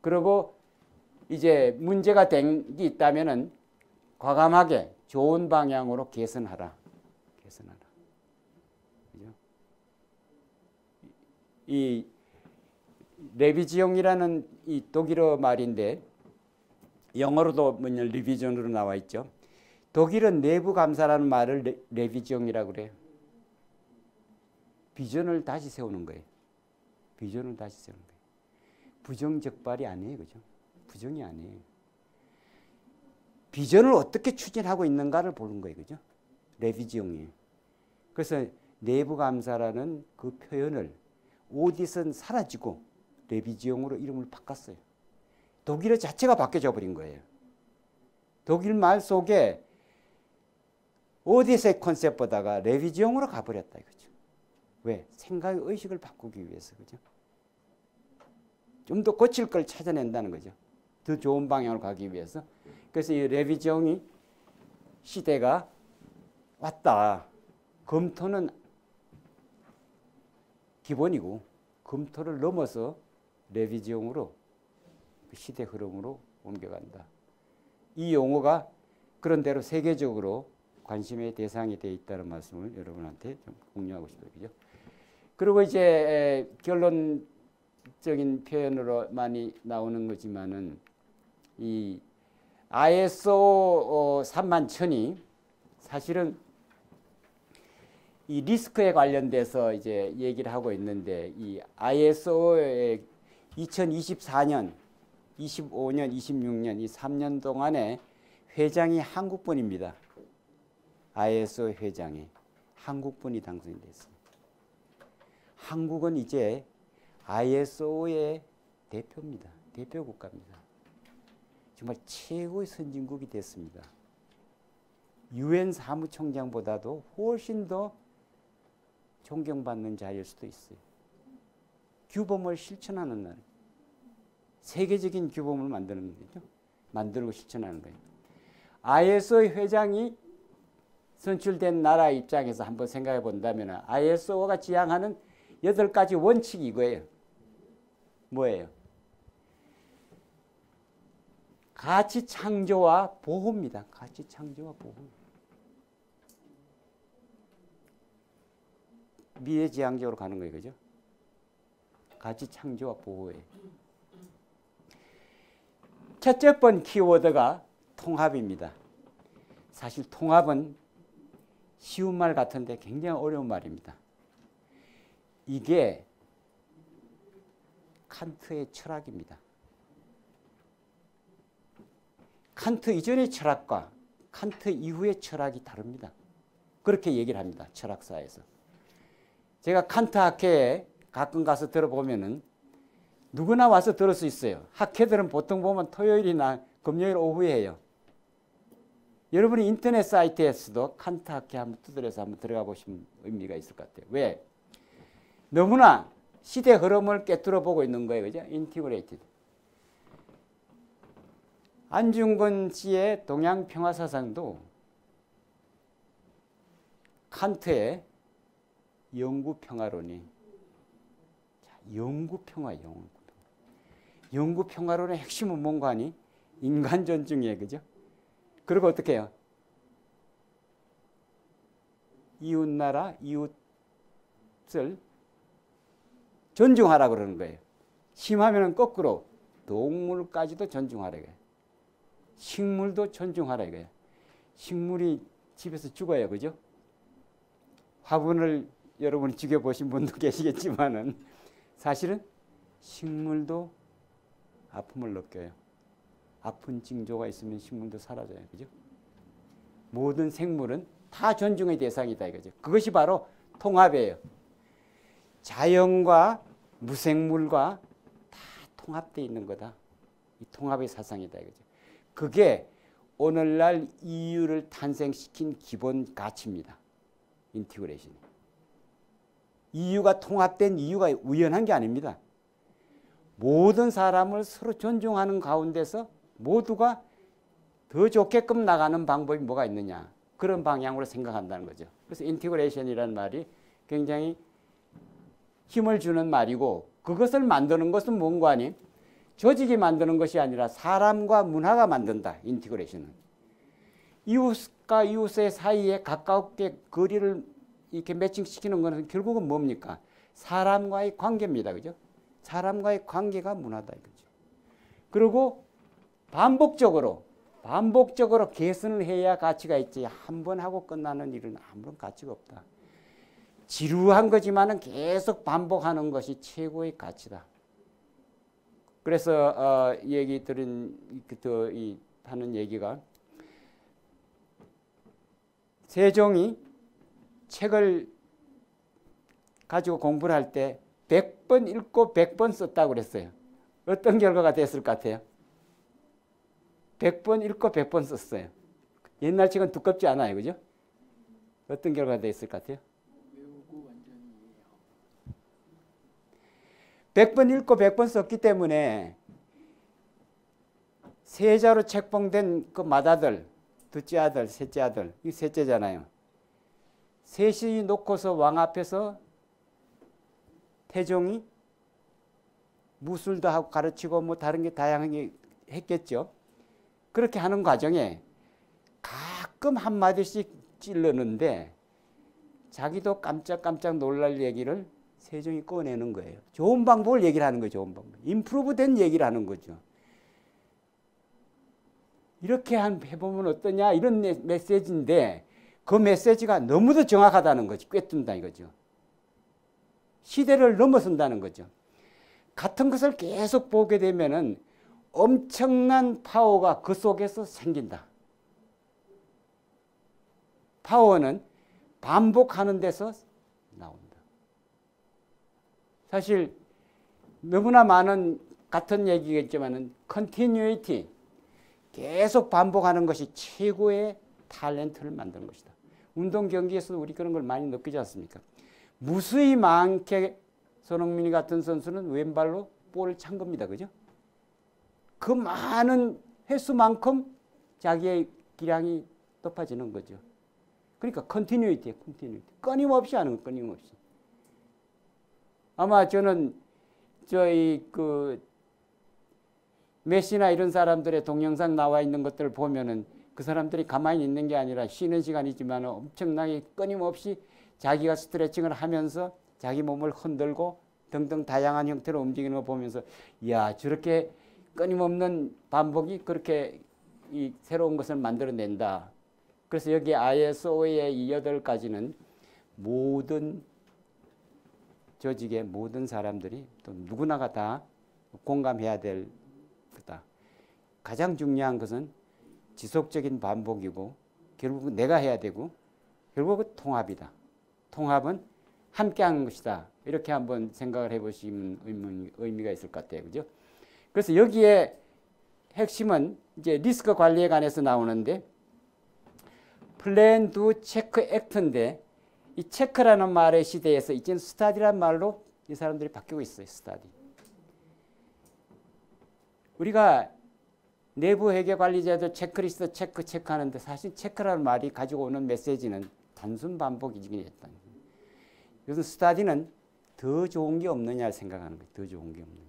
그리고 이제 문제가 된 게 있다면은 과감하게 좋은 방향으로 개선하라. 개선하라. 그죠? 이 레비지용이라는 이 독일어 말인데 영어로도 뭐냐 리비전으로 나와 있죠. 독일은 내부 감사라는 말을 레비지용이라고 그래요. 비전을 다시 세우는 거예요. 비전을 다시 세우는 거예요. 부정적발이 아니에요. 그죠? 부정이 아니에요. 비전을 어떻게 추진하고 있는가를 보는 거예요. 그죠? 레비지용이. 그래서 내부감사라는 그 표현을 오딧은 사라지고 레비지용으로 이름을 바꿨어요. 독일어 자체가 바뀌어져 버린 거예요. 독일 말 속에 오딧의 컨셉보다가 레비지용으로 가버렸다 이거죠. 왜? 생각의 의식을 바꾸기 위해서. 그죠? 좀 더 고칠 걸 찾아낸다는 거죠. 더 좋은 방향으로 가기 위해서. 그래서 이 레비지용이 시대가 왔다. 검토는 기본이고 검토를 넘어서 레비지용으로 그 시대 흐름으로 옮겨간다. 이 용어가 그런 대로 세계적으로 관심의 대상이 되어 있다는 말씀을 여러분한테 좀 공유하고 싶어요. 그죠? 그리고 이제 결론적인 표현으로 많이 나오는 거지만은 이 ISO 31000이 사실은 이 리스크에 관련돼서 이제 얘기를 하고 있는데 이 ISO의 2024년, 25년, 26년 이 3년 동안에 회장이 한국분입니다. ISO 회장이 한국분이 당선이 됐습니다. 한국은 이제 ISO의 대표입니다. 대표 국가입니다. 정말 최고의 선진국이 됐습니다. UN 사무총장보다도 훨씬 더 존경받는 자리일 수도 있어요. 규범을 실천하는 날. 세계적인 규범을 만드는 거죠. 만들고 실천하는 거예요. ISO의 회장이 선출된 나라 입장에서 한번 생각해 본다면 ISO가 지향하는 8가지 원칙이 이거예요. 뭐예요? 가치 창조와 보호입니다. 가치 창조와 보호. 미래지향적으로 가는 거예요. 그죠? 가치 창조와 보호예요. 첫째 번 키워드가 통합입니다. 사실 통합은 쉬운 말 같은데 굉장히 어려운 말입니다. 이게 칸트의 철학입니다. 칸트 이전의 철학과 칸트 이후의 철학이 다릅니다. 그렇게 얘기를 합니다. 철학사에서. 제가 칸트 학회에 가끔 가서 들어보면은 누구나 와서 들을 수 있어요. 학회들은 보통 보면 토요일이나 금요일 오후에 해요. 여러분이 인터넷 사이트에서도 칸트 학회 한번 두드려서 한번 들어가 보시면 의미가 있을 것 같아요. 왜? 너무나 시대 흐름을 깨뜨려 보고 있는 거예요. 그죠? 인티그레이티드. 안중근 씨의 동양평화사상도 칸트의 영구평화론이 영구평화론의 핵심은 뭔가 하니? 인간 존중이에요. 그죠? 그리고 어떻게 해요? 이웃나라, 이웃을 존중하라 그러는 거예요. 심하면 거꾸로 동물까지도 존중하라 이거예요. 식물도 존중하라 이거예요. 식물이 집에서 죽어요. 그죠? 화분을 여러분이 죽여보신 분도 계시겠지만은 사실은 식물도 아픔을 느껴요. 아픈 징조가 있으면 식물도 사라져요. 그죠? 모든 생물은 다 존중의 대상이다 이거죠. 그것이 바로 통합이에요. 자연과 무생물과 다 통합되어 있는 거다. 이 통합의 사상이다 이거죠. 그게 오늘날 EU를 탄생시킨 기본 가치입니다. 인티그레이션. EU가 통합된 이유가 우연한 게 아닙니다. 모든 사람을 서로 존중하는 가운데서 모두가 더 좋게끔 나가는 방법이 뭐가 있느냐. 그런 방향으로 생각한다는 거죠. 그래서 인티그레이션이라는 말이 굉장히 힘을 주는 말이고 그것을 만드는 것은 뭔가 아니 조직이 만드는 것이 아니라 사람과 문화가 만든다. 인티그레이션은. 이웃과 이웃의 사이에 가깝게 거리를 이렇게 매칭시키는 것은 결국은 뭡니까? 사람과의 관계입니다. 그죠? 사람과의 관계가 문화다. 이거죠. 그리고 반복적으로 개선을 해야 가치가 있지 한 번 하고 끝나는 일은 아무런 가치가 없다. 지루한 거지만은 계속 반복하는 것이 최고의 가치다. 그래서 얘기 들은 하는 얘기가 세종이 책을 가지고 공부를 할 때 100번 읽고 100번 썼다고 그랬어요. 어떤 결과가 됐을 것 같아요? 100번 읽고 100번 썼어요. 옛날 책은 두껍지 않아요. 그죠? 어떤 결과가 됐을 것 같아요? 100번 읽고 100번 썼기 때문에 세자로 책봉된 그 맏아들, 둘째 아들, 셋째 아들, 이 셋째잖아요. 셋이 놓고서 왕 앞에서 태종이 무술도 하고 가르치고 뭐 다른 게 다양하게 했겠죠. 그렇게 하는 과정에 가끔 한마디씩 찔르는데 자기도 깜짝깜짝 놀랄 얘기를 세종이 꺼내는 거예요. 좋은 방법을 얘기를 하는 거죠. 좋은 방법. 임프루브된 얘기를 하는 거죠. 이렇게 해보면 어떠냐 이런 메시지인데 그 메시지가 너무도 정확하다는 거지. 꿰뚫는다 이거죠. 시대를 넘어선다는 거죠. 같은 것을 계속 보게 되면은 엄청난 파워가 그 속에서 생긴다. 파워는 반복하는 데서 나온다. 사실 너무나 많은 같은 얘기겠지만은 컨티뉴이티, 계속 반복하는 것이 최고의 탤런트를 만드는 것이다. 운동 경기에서도 우리 그런 걸 많이 느끼지 않습니까? 무수히 많게 손흥민 같은 선수는 왼발로 볼을 찬 겁니다. 그죠? 그 많은 횟수만큼 자기의 기량이 높아지는 거죠. 그러니까 컨티뉴이티예요. 컨티뉴이티. 끊임없이 하는 거, 끊임없이. 아마 저는 메시나 이런 사람들의 동영상 나와 있는 것들을 보면은 그 사람들이 가만히 있는 게 아니라 쉬는 시간이지만 엄청나게 끊임없이 자기가 스트레칭을 하면서 자기 몸을 흔들고 등등 다양한 형태로 움직이는 거 보면서 이야 저렇게 끊임없는 반복이 그렇게 이 새로운 것을 만들어낸다. 그래서 여기 ISO의 이 8가지는 모든 조직의 모든 사람들이 또 누구나가 다 공감해야 될 거다. 가장 중요한 것은 지속적인 반복이고 결국은 내가 해야 되고 결국은 통합이다. 통합은 함께하는 것이다. 이렇게 한번 생각을 해보시면 의미가 있을 것 같아요. 그죠? 그래서 여기에 핵심은 이제 리스크 관리에 관해서 나오는데 플랜, 두, 체크, 액트인데 이 체크라는 말의 시대에서 이제는 스타디라는 말로 이 사람들이 바뀌고 있어요. 스타디. 우리가 내부 회계 관리자들 체크리스트 체크하는데 사실 체크라는 말이 가지고 오는 메시지는 단순 반복이긴 했다. 그래서 스타디는 더 좋은 게 없느냐 생각하는 거예요. 더 좋은 게 없느냐.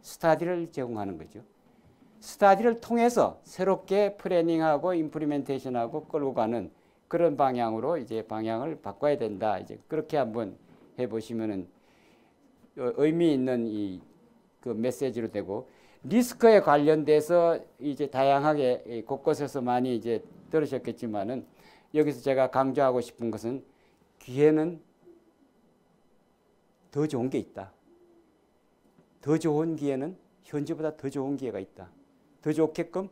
스타디를 제공하는 거죠. 스타디를 통해서 새롭게 플래닝하고 임플리멘테이션하고 끌고 가는 그런 방향으로 이제 방향을 바꿔야 된다. 이제 그렇게 한번 해보시면은 의미 있는 그 메시지로 되고 리스크에 관련돼서 이제 다양하게 곳곳에서 많이 이제 들으셨겠지만은 여기서 제가 강조하고 싶은 것은 기회는 더 좋은 게 있다. 더 좋은 기회는 현재보다 더 좋은 기회가 있다. 더 좋게끔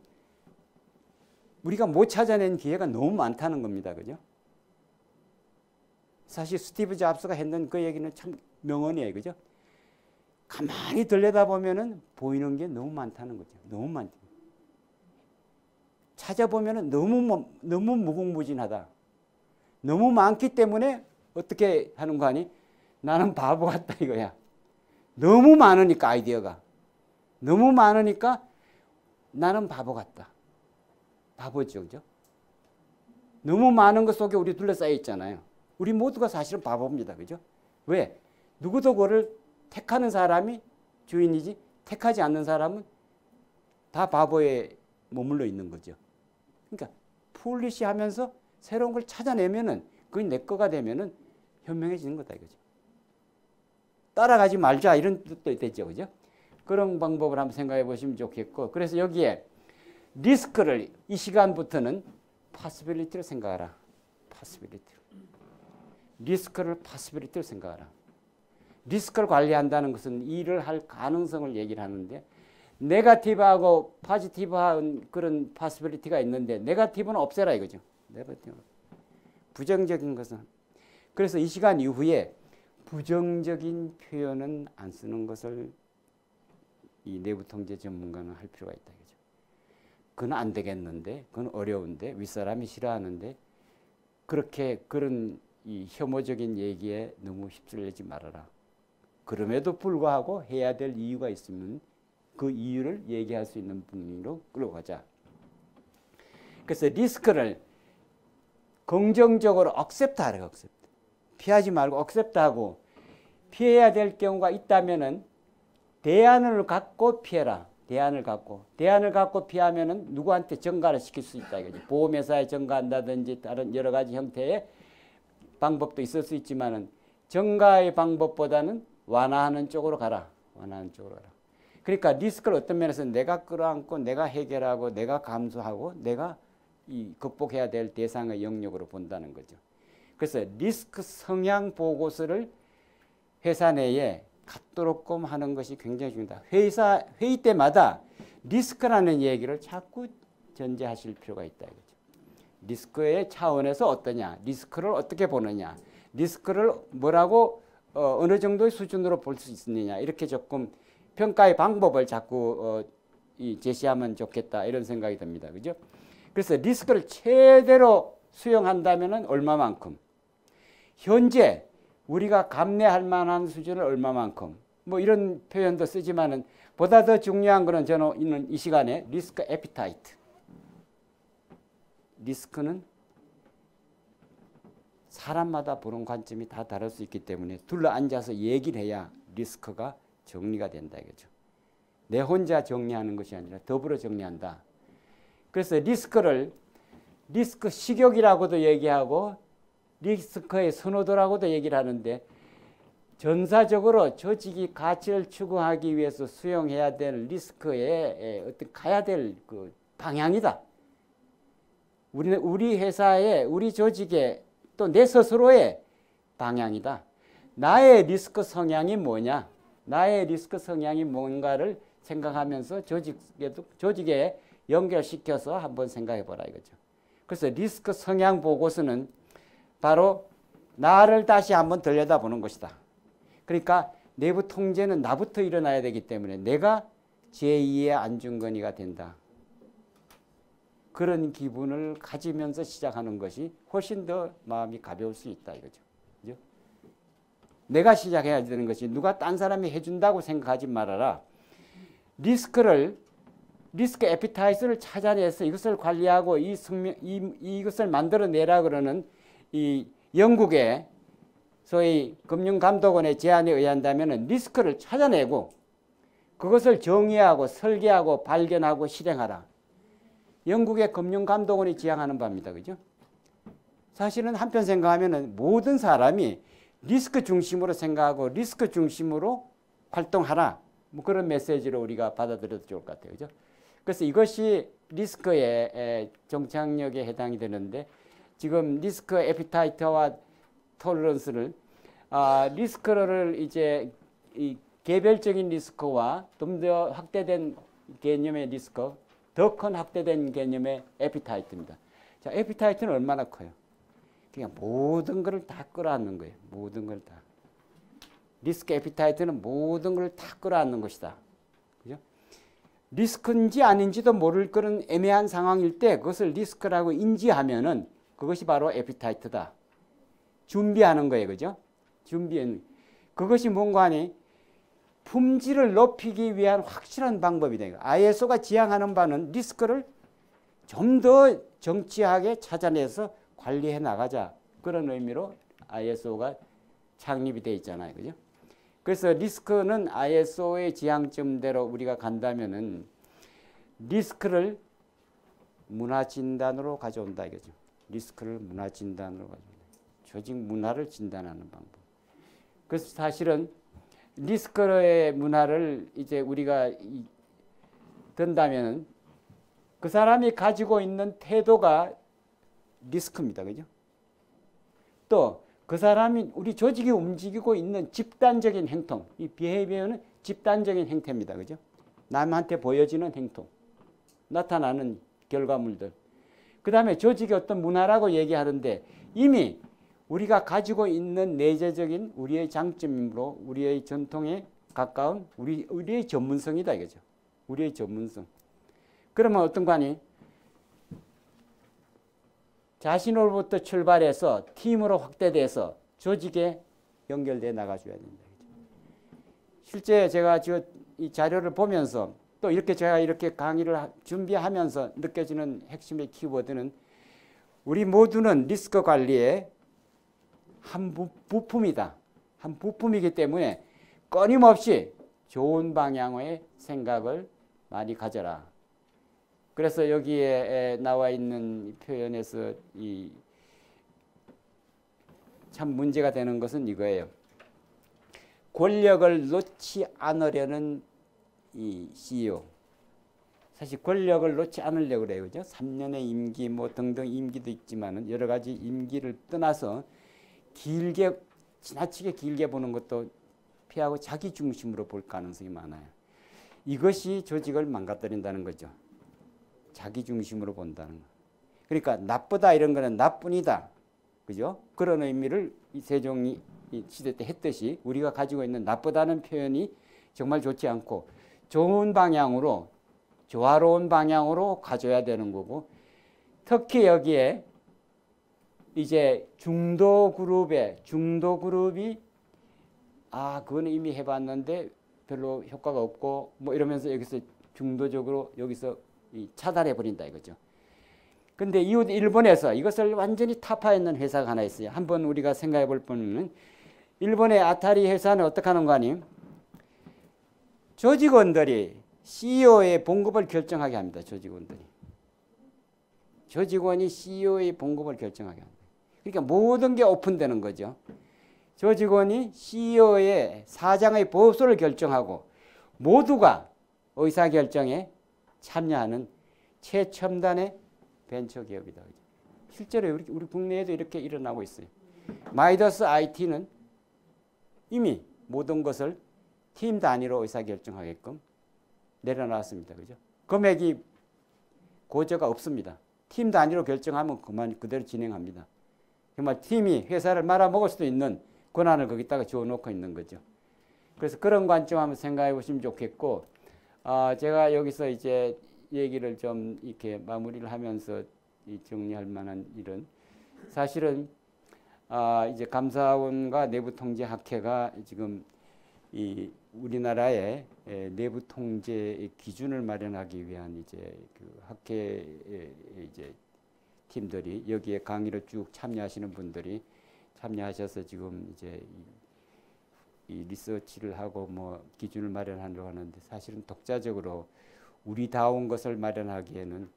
우리가 못 찾아낸 기회가 너무 많다는 겁니다. 그죠? 사실 스티브 잡스가 했는 그 얘기는 참 명언이에요. 그죠? 가만히 들여다보면은 보이는 게 너무 많다는 거죠. 너무 많다. 찾아보면은 너무 무궁무진하다. 너무 많기 때문에 어떻게 하는 거 아니? 나는 바보 같다 이거야. 너무 많으니까 아이디어가. 너무 많으니까 나는 바보 같다. 바보죠. 그죠? 너무 많은 것 속에 우리 둘러싸여 있잖아요. 우리 모두가 사실은 바보입니다. 그죠? 왜? 누구도 그거를 택하는 사람이 주인이지 택하지 않는 사람은 다 바보에 머물러 있는 거죠. 그러니까 폴리시 하면서 새로운 걸 찾아내면은 그게 내 거가 되면은 현명해지는 거다 이거죠. 따라가지 말자 이런 뜻도 되죠. 그죠? 그런 방법을 한번 생각해 보시면 좋겠고 그래서 여기에 리스크를 이 시간부터는 possibility로 생각하라. possibility. 리스크를 possibility로 생각하라. 리스크를 관리한다는 것은 일을 할 가능성을 얘기를 하는데 네거티브하고 포지티브한 그런 파시빌리티가 있는데 네거티브는 없애라 이거죠. 부정적인 것은. 그래서 이 시간 이후에 부정적인 표현은 안 쓰는 것을 이 내부 통제 전문가는 할 필요가 있다 이거죠. 그건 안 되겠는데, 그건 어려운데, 윗사람이 싫어하는데 그렇게 그런 이 혐오적인 얘기에 너무 휩쓸리지 말아라. 그럼에도 불구하고 해야 될 이유가 있으면 그 이유를 얘기할 수 있는 분위기로 끌고 가자. 그래서 리스크를 긍정적으로 억셉트하라. 피하지 말고 억셉트하고, 피해야 될 경우가 있다면은 대안을 갖고 피해라. 대안을 갖고 피하면은 누구한테 전가를 시킬 수 있다 이거죠. 보험회사에 전가한다든지 다른 여러 가지 형태의 방법도 있을 수 있지만은 전가의 방법보다는 완화하는 쪽으로 가라. 그러니까 리스크를 어떤 면에서 내가 끌어안고 내가 해결하고 내가 감수하고 내가 이 극복해야 될 대상의 영역으로 본다는 거죠. 그래서 리스크 성향 보고서를 회사 내에 갖도록끔 하는 것이 굉장히 중요하다. 회의 때마다 리스크라는 얘기를 자꾸 전제하실 필요가 있다 이거죠. 리스크의 차원에서 어떠냐, 리스크를 어떻게 보느냐, 리스크를 뭐라고 어느 정도의 수준으로 볼 수 있느냐, 이렇게 조금 평가의 방법을 자꾸 제시하면 좋겠다 이런 생각이 듭니다. 그죠? 그래서 리스크를 최대로 수용한다면은 얼마만큼, 현재 우리가 감내할 만한 수준을 얼마만큼, 뭐 이런 표현도 쓰지만은 보다 더 중요한 거는 저는 이 시간에 리스크 에피타이트. 리스크는 사람마다 보는 관점이 다 다를 수 있기 때문에 둘러 앉아서 얘기를 해야 리스크가 정리가 된다 이거죠. 내 혼자 정리하는 것이 아니라 더불어 정리한다. 그래서 리스크를 리스크 식욕이라고도 얘기하고 리스크의 선호도라고도 얘기를 하는데, 전사적으로 조직이 가치를 추구하기 위해서 수용해야 될 리스크에 어떤 가야 될 그 방향이다. 우리 회사의, 우리 조직의, 또 내 스스로의 방향이다. 나의 리스크 성향이 뭐냐? 나의 리스크 성향이 뭔가를 생각하면서 조직에 연결시켜서 한번 생각해 보라 이거죠. 그래서 리스크 성향 보고서는 바로 나를 다시 한번 들여다보는 것이다. 그러니까 내부 통제는 나부터 일어나야 되기 때문에 내가 제2의 안중근이가 된다. 그런 기분을 가지면서 시작하는 것이 훨씬 더 마음이 가벼울 수 있다 이거죠. 그죠? 내가 시작해야 되는 것이 누가 딴 사람이 해준다고 생각하지 말아라. 리스크 에피타이트를 찾아내서 이것을 관리하고 이것을 만들어내라 그러는 이 영국의 소위 금융감독원의 제안에 의한다면 리스크를 찾아내고 그것을 정의하고 설계하고 발견하고 실행하라. 영국의 금융감독원이 지향하는 바입니다. 그죠? 사실은 한편 생각하면 모든 사람이 리스크 중심으로 생각하고 리스크 중심으로 활동하라. 뭐 그런 메시지로 우리가 받아들여도 좋을 것 같아요. 그죠? 그래서 이것이 리스크의 정착력에 해당이 되는데, 지금 리스크 에피타이트와 톨러런스를 리스크를 이제 이 개별적인 리스크와 좀 더 확대된 개념의 리스크, 더 큰 확대된 개념의 에피타이트입니다. 자, 에피타이트는 얼마나 커요? 그냥 모든 것을 다 끌어안는 거예요. 모든 걸 다. 리스크 에피타이트는 모든 걸 다 끌어안는 것이다. 그죠? 리스크인지 아닌지도 모를 그런 애매한 상황일 때 그것을 리스크라고 인지하면은 그것이 바로 에피타이트다. 준비하는 거예요. 그죠? 준비는 그것이 뭔가 하니 품질을 높이기 위한 확실한 방법이다. ISO가 지향하는 바는 리스크를 좀 더 정치하게 찾아내서 관리해 나가자. 그런 의미로 ISO가 창립이 되어 있잖아요. 그죠? 그래서 리스크는 ISO의 지향점대로 우리가 간다면은 리스크를 문화 진단으로 가져온다 이거죠. 리스크를 문화 진단으로 가져온다. 조직 문화를 진단하는 방법. 그래서 사실은 리스크의 문화를 이제 우리가 든다면은 그 사람이 가지고 있는 태도가 리스크입니다. 그죠? 또 그 사람이 우리 조직이 움직이고 있는 집단적인 행동, 이 비헤이비어는 집단적인 행태입니다. 그죠? 남한테 보여지는 행동, 나타나는 결과물들. 그 다음에 조직의 어떤 문화라고 얘기하는데 이미 우리가 가지고 있는 내재적인 우리의 장점이므로 우리의 전통에 가까운 우리의 전문성이다 이거죠. 우리의 전문성. 그러면 어떤 관이 자신으로부터 출발해서 팀으로 확대돼서 조직에 연결돼 나가줘야 된다. 실제 제가 이 자료를 보면서 또 이렇게 제가 이렇게 강의를 준비하면서 느껴지는 핵심의 키워드는 우리 모두는 리스크 관리의 한 부품이다. 한 부품이기 때문에 끊임없이 좋은 방향의 생각을 많이 가져라. 그래서 여기에 나와 있는 표현에서 참 문제가 되는 것은 이거예요. 권력을 놓지 않으려는 이 CEO. 사실 권력을 놓지 않으려고 그래요. 그죠? 3년의 임기 뭐 등등 임기도 있지만은 여러 가지 임기를 떠나서 길게 지나치게 길게 보는 것도 피하고 자기 중심으로 볼 가능성이 많아요. 이것이 조직을 망가뜨린다는 거죠. 자기 중심으로 본다는 거. 그러니까 나쁘다 이런 거는 나뿐이다. 그죠? 그런 의미를 세종이 시대 때 했듯이 우리가 가지고 있는 나쁘다는 표현이 정말 좋지 않고 좋은 방향으로 조화로운 방향으로 가져야 되는 거고 특히 여기에 이제 중도 그룹이 그거는 이미 해봤는데 별로 효과가 없고 뭐 이러면서 여기서 중도적으로 여기서 차단해 버린다 이거죠. 근데 이웃 일본에서 이것을 완전히 타파했는 회사가 하나 있어요. 한번 우리가 생각해 볼 분은 일본의 아타리 회사는 어떻게 하는 거 아니에요? 조직원들이 CEO의 봉급을 결정하게 합니다. 조직원이 CEO의 봉급을 결정하게 합니다. 그러니까 모든 게 오픈되는 거죠. 조직원이 CEO의 사장의 보수를 결정하고 모두가 의사결정에 참여하는 최첨단의 벤처기업이다. 실제로 우리 국내에도 이렇게 일어나고 있어요. 마이더스 IT는 이미 모든 것을 팀 단위로 의사결정하게끔 내려놨습니다. 그죠? 금액이 고저가 없습니다. 팀 단위로 결정하면 그만 그대로 진행합니다. 정말 팀이 회사를 말아먹을 수도 있는 권한을 거기다가 주어놓고 있는 거죠. 그래서 그런 관점 한번 생각해 보시면 좋겠고, 제가 여기서 이제 얘기를 좀 이렇게 마무리를 하면서 정리할 만한 일은 사실은 이제 감사원과 내부통제학회가 지금 이 우리나라의 내부 통제 기준을 마련하기 위한 이제 그 학회의 이제 팀들이 여기에 강의를 쭉 참여하시는 분들이 참여하셔서 지금 이제 이 리서치를 하고 뭐 기준을 마련하려고 하는데 사실은 독자적으로 우리다운 것을 마련하기에는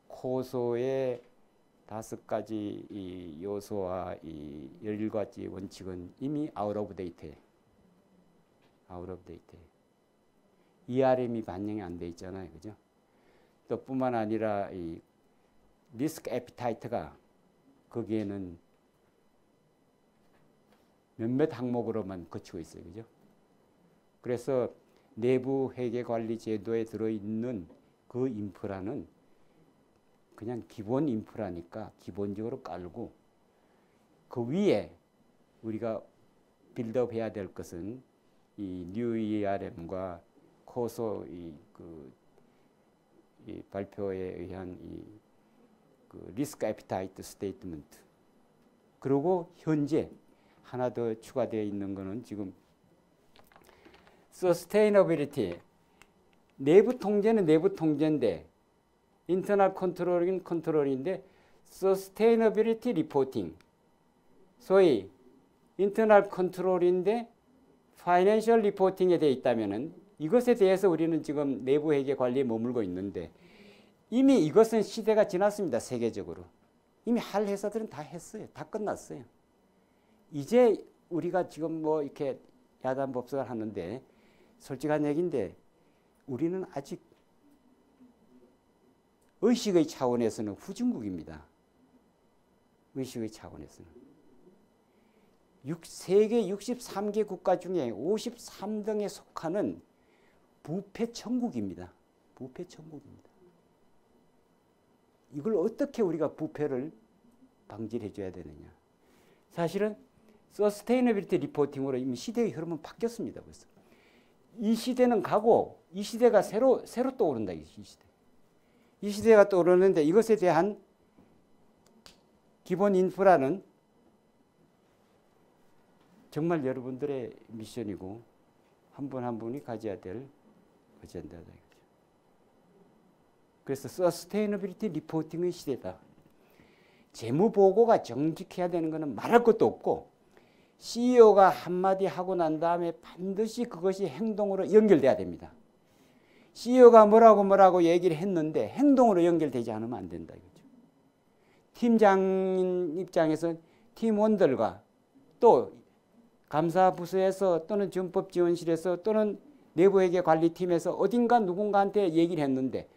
코소의 5가지 이 요소와 이 17가지 원칙은 이미 아웃 오브 데이트예요. ERM이 반영이 안 돼 있잖아요. 그죠? 또 뿐만 아니라 이 리스크 애피타이트가 거기에는 몇몇 항목으로만 거치고 있어요. 그죠? 그래서 내부 회계 관리 제도에 들어있는 그 인프라는 그냥 기본 인프라니까 기본적으로 깔고 그 위에 우리가 빌드업 해야 될 것은 이 뉴 ERM과 코소 이 발표에 의한 그 리스크 애피타이트 스테이트먼트 그리고 현재 하나 더 추가되어 있는 거는 지금 서스테이너빌리티 내부 통제는 내부 통제인데 인터널 컨트롤은 컨트롤인데 서스테이너빌리티 리포팅 소위 인터널 컨트롤인데 파이낸셜 리포팅에 되어 있다면은 이것에 대해서 우리는 지금 내부 회계 관리에 머물고 있는데 이미 이것은 시대가 지났습니다. 세계적으로. 이미 할 회사들은 다 했어요. 다 끝났어요. 이제 우리가 지금 뭐 이렇게 야단 법석을 하는데 솔직한 얘기인데 우리는 아직 의식의 차원에서는 후진국입니다. 의식의 차원에서는. 세계 63개 국가 중에 53등에 속하는 부패 천국입니다. 부패 천국입니다. 이걸 어떻게 우리가 부패를 방지를 해줘야 되느냐. 사실은 서스테이너빌리티 리포팅으로 이미 시대의 흐름은 바뀌었습니다. 벌써. 이 시대는 가고 이 시대가 새로 떠오른다. 이 시대. 이 시대가 떠오르는데 이것에 대한 기본 인프라는 정말 여러분들의 미션이고 한 분 한 분이 가져야 될 어젠다다. 그래서 서스테이너빌리티 리포팅의 시대다. 재무보고가 정직해야 되는 것은 말할 것도 없고 CEO가 한마디 하고 난 다음에 반드시 그것이 행동으로 연결돼야 됩니다. CEO가 뭐라고 얘기를 했는데 행동으로 연결되지 않으면 안 된다. 이거죠. 팀장 입장에서 팀원들과 또 감사부서에서 또는 준법지원실에서 또는 내부회계관리팀에서 어딘가 누군가한테 얘기를 했는데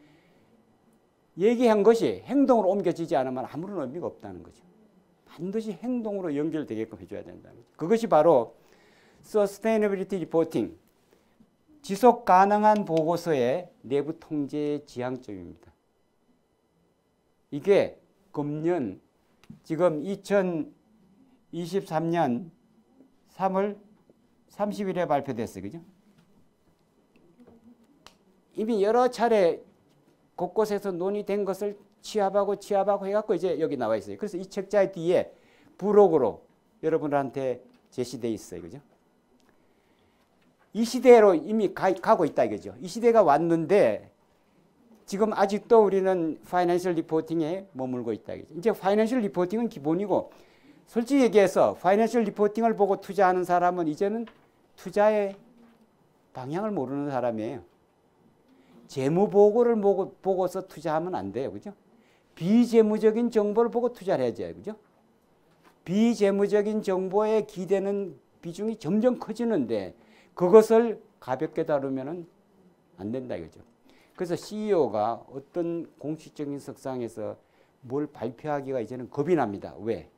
얘기한 것이 행동으로 옮겨지지 않으면 아무런 의미가 없다는 거죠. 반드시 행동으로 연결되게끔 해줘야 된다는 거죠. 그것이 바로 Sustainability Reporting, 지속 가능한 보고서의 내부 통제의 지향점입니다. 이게 금년 지금 2023년 3월 30일에 발표됐어요. 그죠? 이미 여러 차례 곳곳에서 논의된 것을 취합하고 해갖고 이제 여기 나와 있어요. 그래서 이 책자의 뒤에 부록으로 여러분한테 제시되어 있어요. 그죠? 이 시대로 이미 가고 있다 이거죠. 이 시대가 왔는데 지금 아직도 우리는 파이낸셜 리포팅에 머물고 있다 이거죠. 이제 파이낸셜 리포팅은 기본이고 솔직히 얘기해서 파이낸셜 리포팅을 보고 투자하는 사람은 이제는 투자의 방향을 모르는 사람이에요. 재무 보고를 보고서 투자하면 안 돼요. 그죠? 비재무적인 정보를 보고 투자를 해야죠. 그죠? 비재무적인 정보에 기대는 비중이 점점 커지는데 그것을 가볍게 다루면 안 된다 이거죠. 그래서 CEO가 어떤 공식적인 석상에서 뭘 발표하기가 이제는 겁이 납니다. 왜?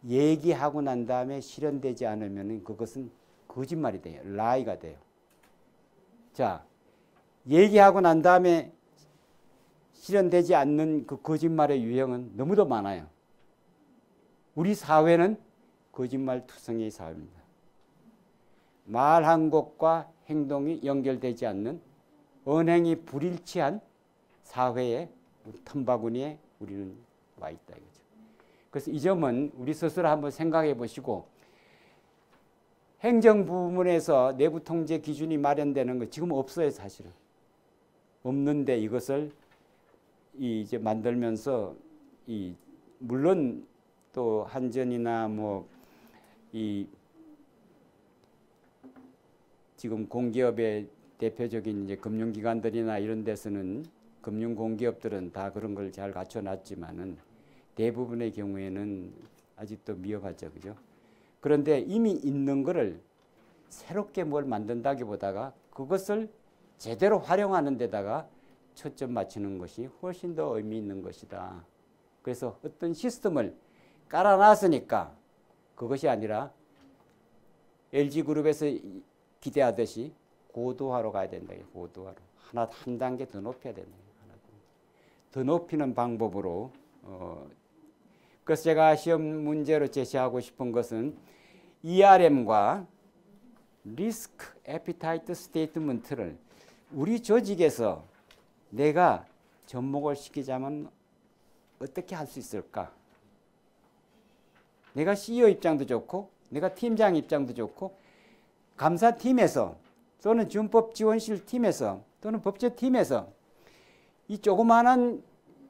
얘기하고 난 다음에 실현되지 않으면 그것은 거짓말이 돼요. 라이가 돼요. 자, 얘기하고 난 다음에 실현되지 않는 그 거짓말의 유형은 너무도 많아요. 우리 사회는 거짓말 투성이의 사회입니다. 말한 것과 행동이 연결되지 않는 언행이 불일치한 사회의 틈바구니에 우리는 와 있다 이거죠. 그래서 이 점은 우리 스스로 한번 생각해 보시고 행정부문에서 내부 통제 기준이 마련되는 거 지금 없어요, 사실은. 없는데 이것을 이제 만들면서 물론 또 한전이나 지금 공기업의 대표적인 이제 금융기관들이나 이런 데서는 금융공기업들은 다 그런 걸 잘 갖춰놨지만은 대부분의 경우에는 아직도 미흡하죠, 그죠? 그런데 이미 있는 거를 새롭게 뭘 만든다기보다가 그것을 제대로 활용하는 데다가 초점 맞추는 것이 훨씬 더 의미 있는 것이다. 그래서 어떤 시스템을 깔아놨으니까 그것이 아니라 LG그룹에서 기대하듯이 고도화로 가야 된다. 고도화로. 한 단계 더 높여야 된다. 더 높이는 방법으로. 그래서 제가 시험 문제로 제시하고 싶은 것은 ERM과 리스크 애피타이트 스테이트먼트를 우리 조직에서 내가 접목을 시키자면 어떻게 할 수 있을까? 내가 CEO 입장도 좋고 내가 팀장 입장도 좋고 감사팀에서 또는 준법지원실 팀에서 또는 법제팀에서 이 조그마한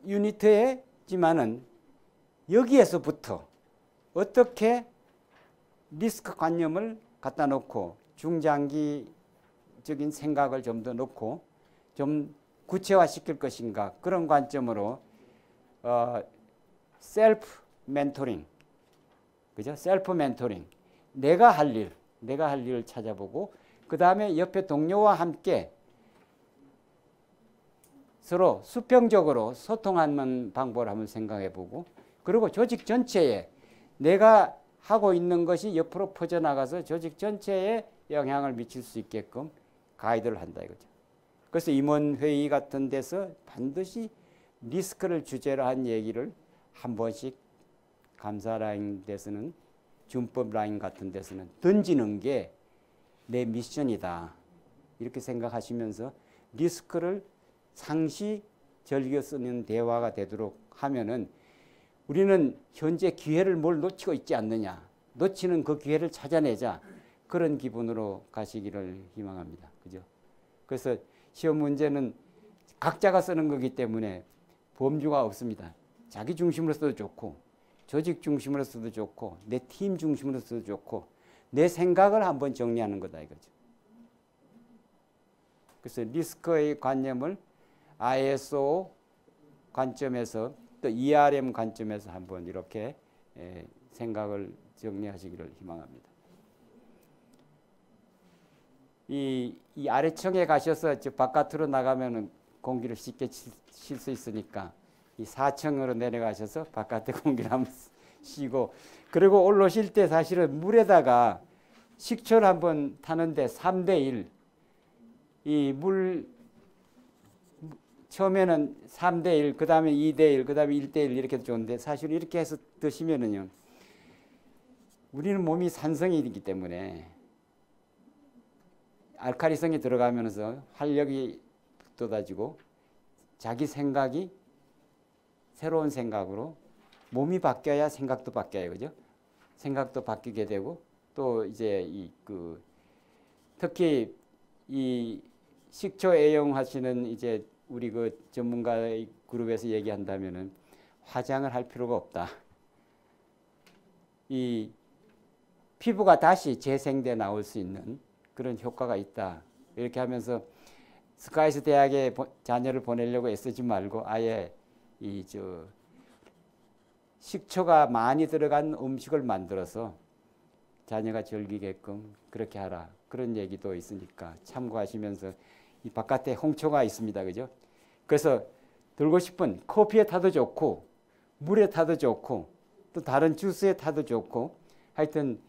유니트에지만은 여기에서부터 어떻게 리스크 관념을 갖다 놓고 중장기적인 생각을 좀 더 넣고 좀 구체화시킬 것인가 그런 관점으로 셀프 멘토링, 그죠? 셀프 멘토링, 내가 할 일을 찾아보고 그 다음에 옆에 동료와 함께 서로 수평적으로 소통하는 방법을 한번 생각해보고 그리고 조직 전체에 내가 하고 있는 것이 옆으로 퍼져나가서 조직 전체에 영향을 미칠 수 있게끔 가이드를 한다 이거죠. 그래서 임원회의 같은 데서 반드시 리스크를 주제로 한 얘기를 한 번씩 감사 라인 데서는 준법 라인 같은 데서는 던지는 게 내 미션이다. 이렇게 생각하시면서 리스크를 상시 즐겨 쓰는 대화가 되도록 하면은 우리는 현재 기회를 뭘 놓치고 있지 않느냐. 놓치는 그 기회를 찾아내자. 그런 기분으로 가시기를 희망합니다. 그죠? 그래서 시험 문제는 각자가 쓰는 거기 때문에 범주가 없습니다. 자기 중심으로 써도 좋고 조직 중심으로 써도 좋고 내 팀 중심으로 써도 좋고 내 생각을 한번 정리하는 거다 이거죠. 그래서 리스크의 관념을 ISO 관점에서 또 ERM 관점에서 한번 이렇게 생각을 정리하시기를 희망합니다. 이 아래층에 가셔서 바깥으로 나가면은 공기를 쉽게 쉴 수 있으니까 이 4층으로 내려가셔서 바깥에 공기를 한번 쉬고 그리고 올라오실 때 사실은 물에다가 식초를 한번 타는데 3대1 이 물 처음에는 3대1 그 다음에 2대1 그 다음에 1대1 이렇게 좋은데 사실 이렇게 해서 드시면은요 우리는 몸이 산성이기 때문에 알칼리성이 들어가면서 활력이 돋아지고 자기 생각이 새로운 생각으로 몸이 바뀌어야 생각도 바뀌어요. 그죠? 생각도 바뀌게 되고 또 이제 특히 이 식초 애용하시는 이제 우리 그 전문가의 그룹에서 얘기한다면은 화장을 할 필요가 없다. 이 피부가 다시 재생돼 나올 수 있는 그런 효과가 있다. 이렇게 하면서 스카이스 대학에 자녀를 보내려고 애쓰지 말고 아예 식초가 많이 들어간 음식을 만들어서 자녀가 즐기게끔 그렇게 하라. 그런 얘기도 있으니까 참고하시면서 이 바깥에 홍초가 있습니다. 그죠? 그래서 들고 싶은 커피에 타도 좋고 물에 타도 좋고 또 다른 주스에 타도 좋고 하여튼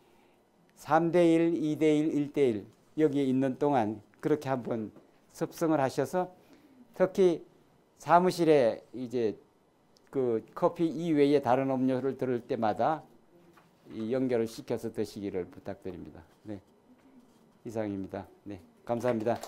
3대1, 2대1, 1대1 여기에 있는 동안 그렇게 한번 습성을 하셔서 특히 사무실에 이제 그 커피 이외에 다른 음료를 들을 때마다 이 연결을 시켜서 드시기를 부탁드립니다. 네, 이상입니다. 네, 감사합니다.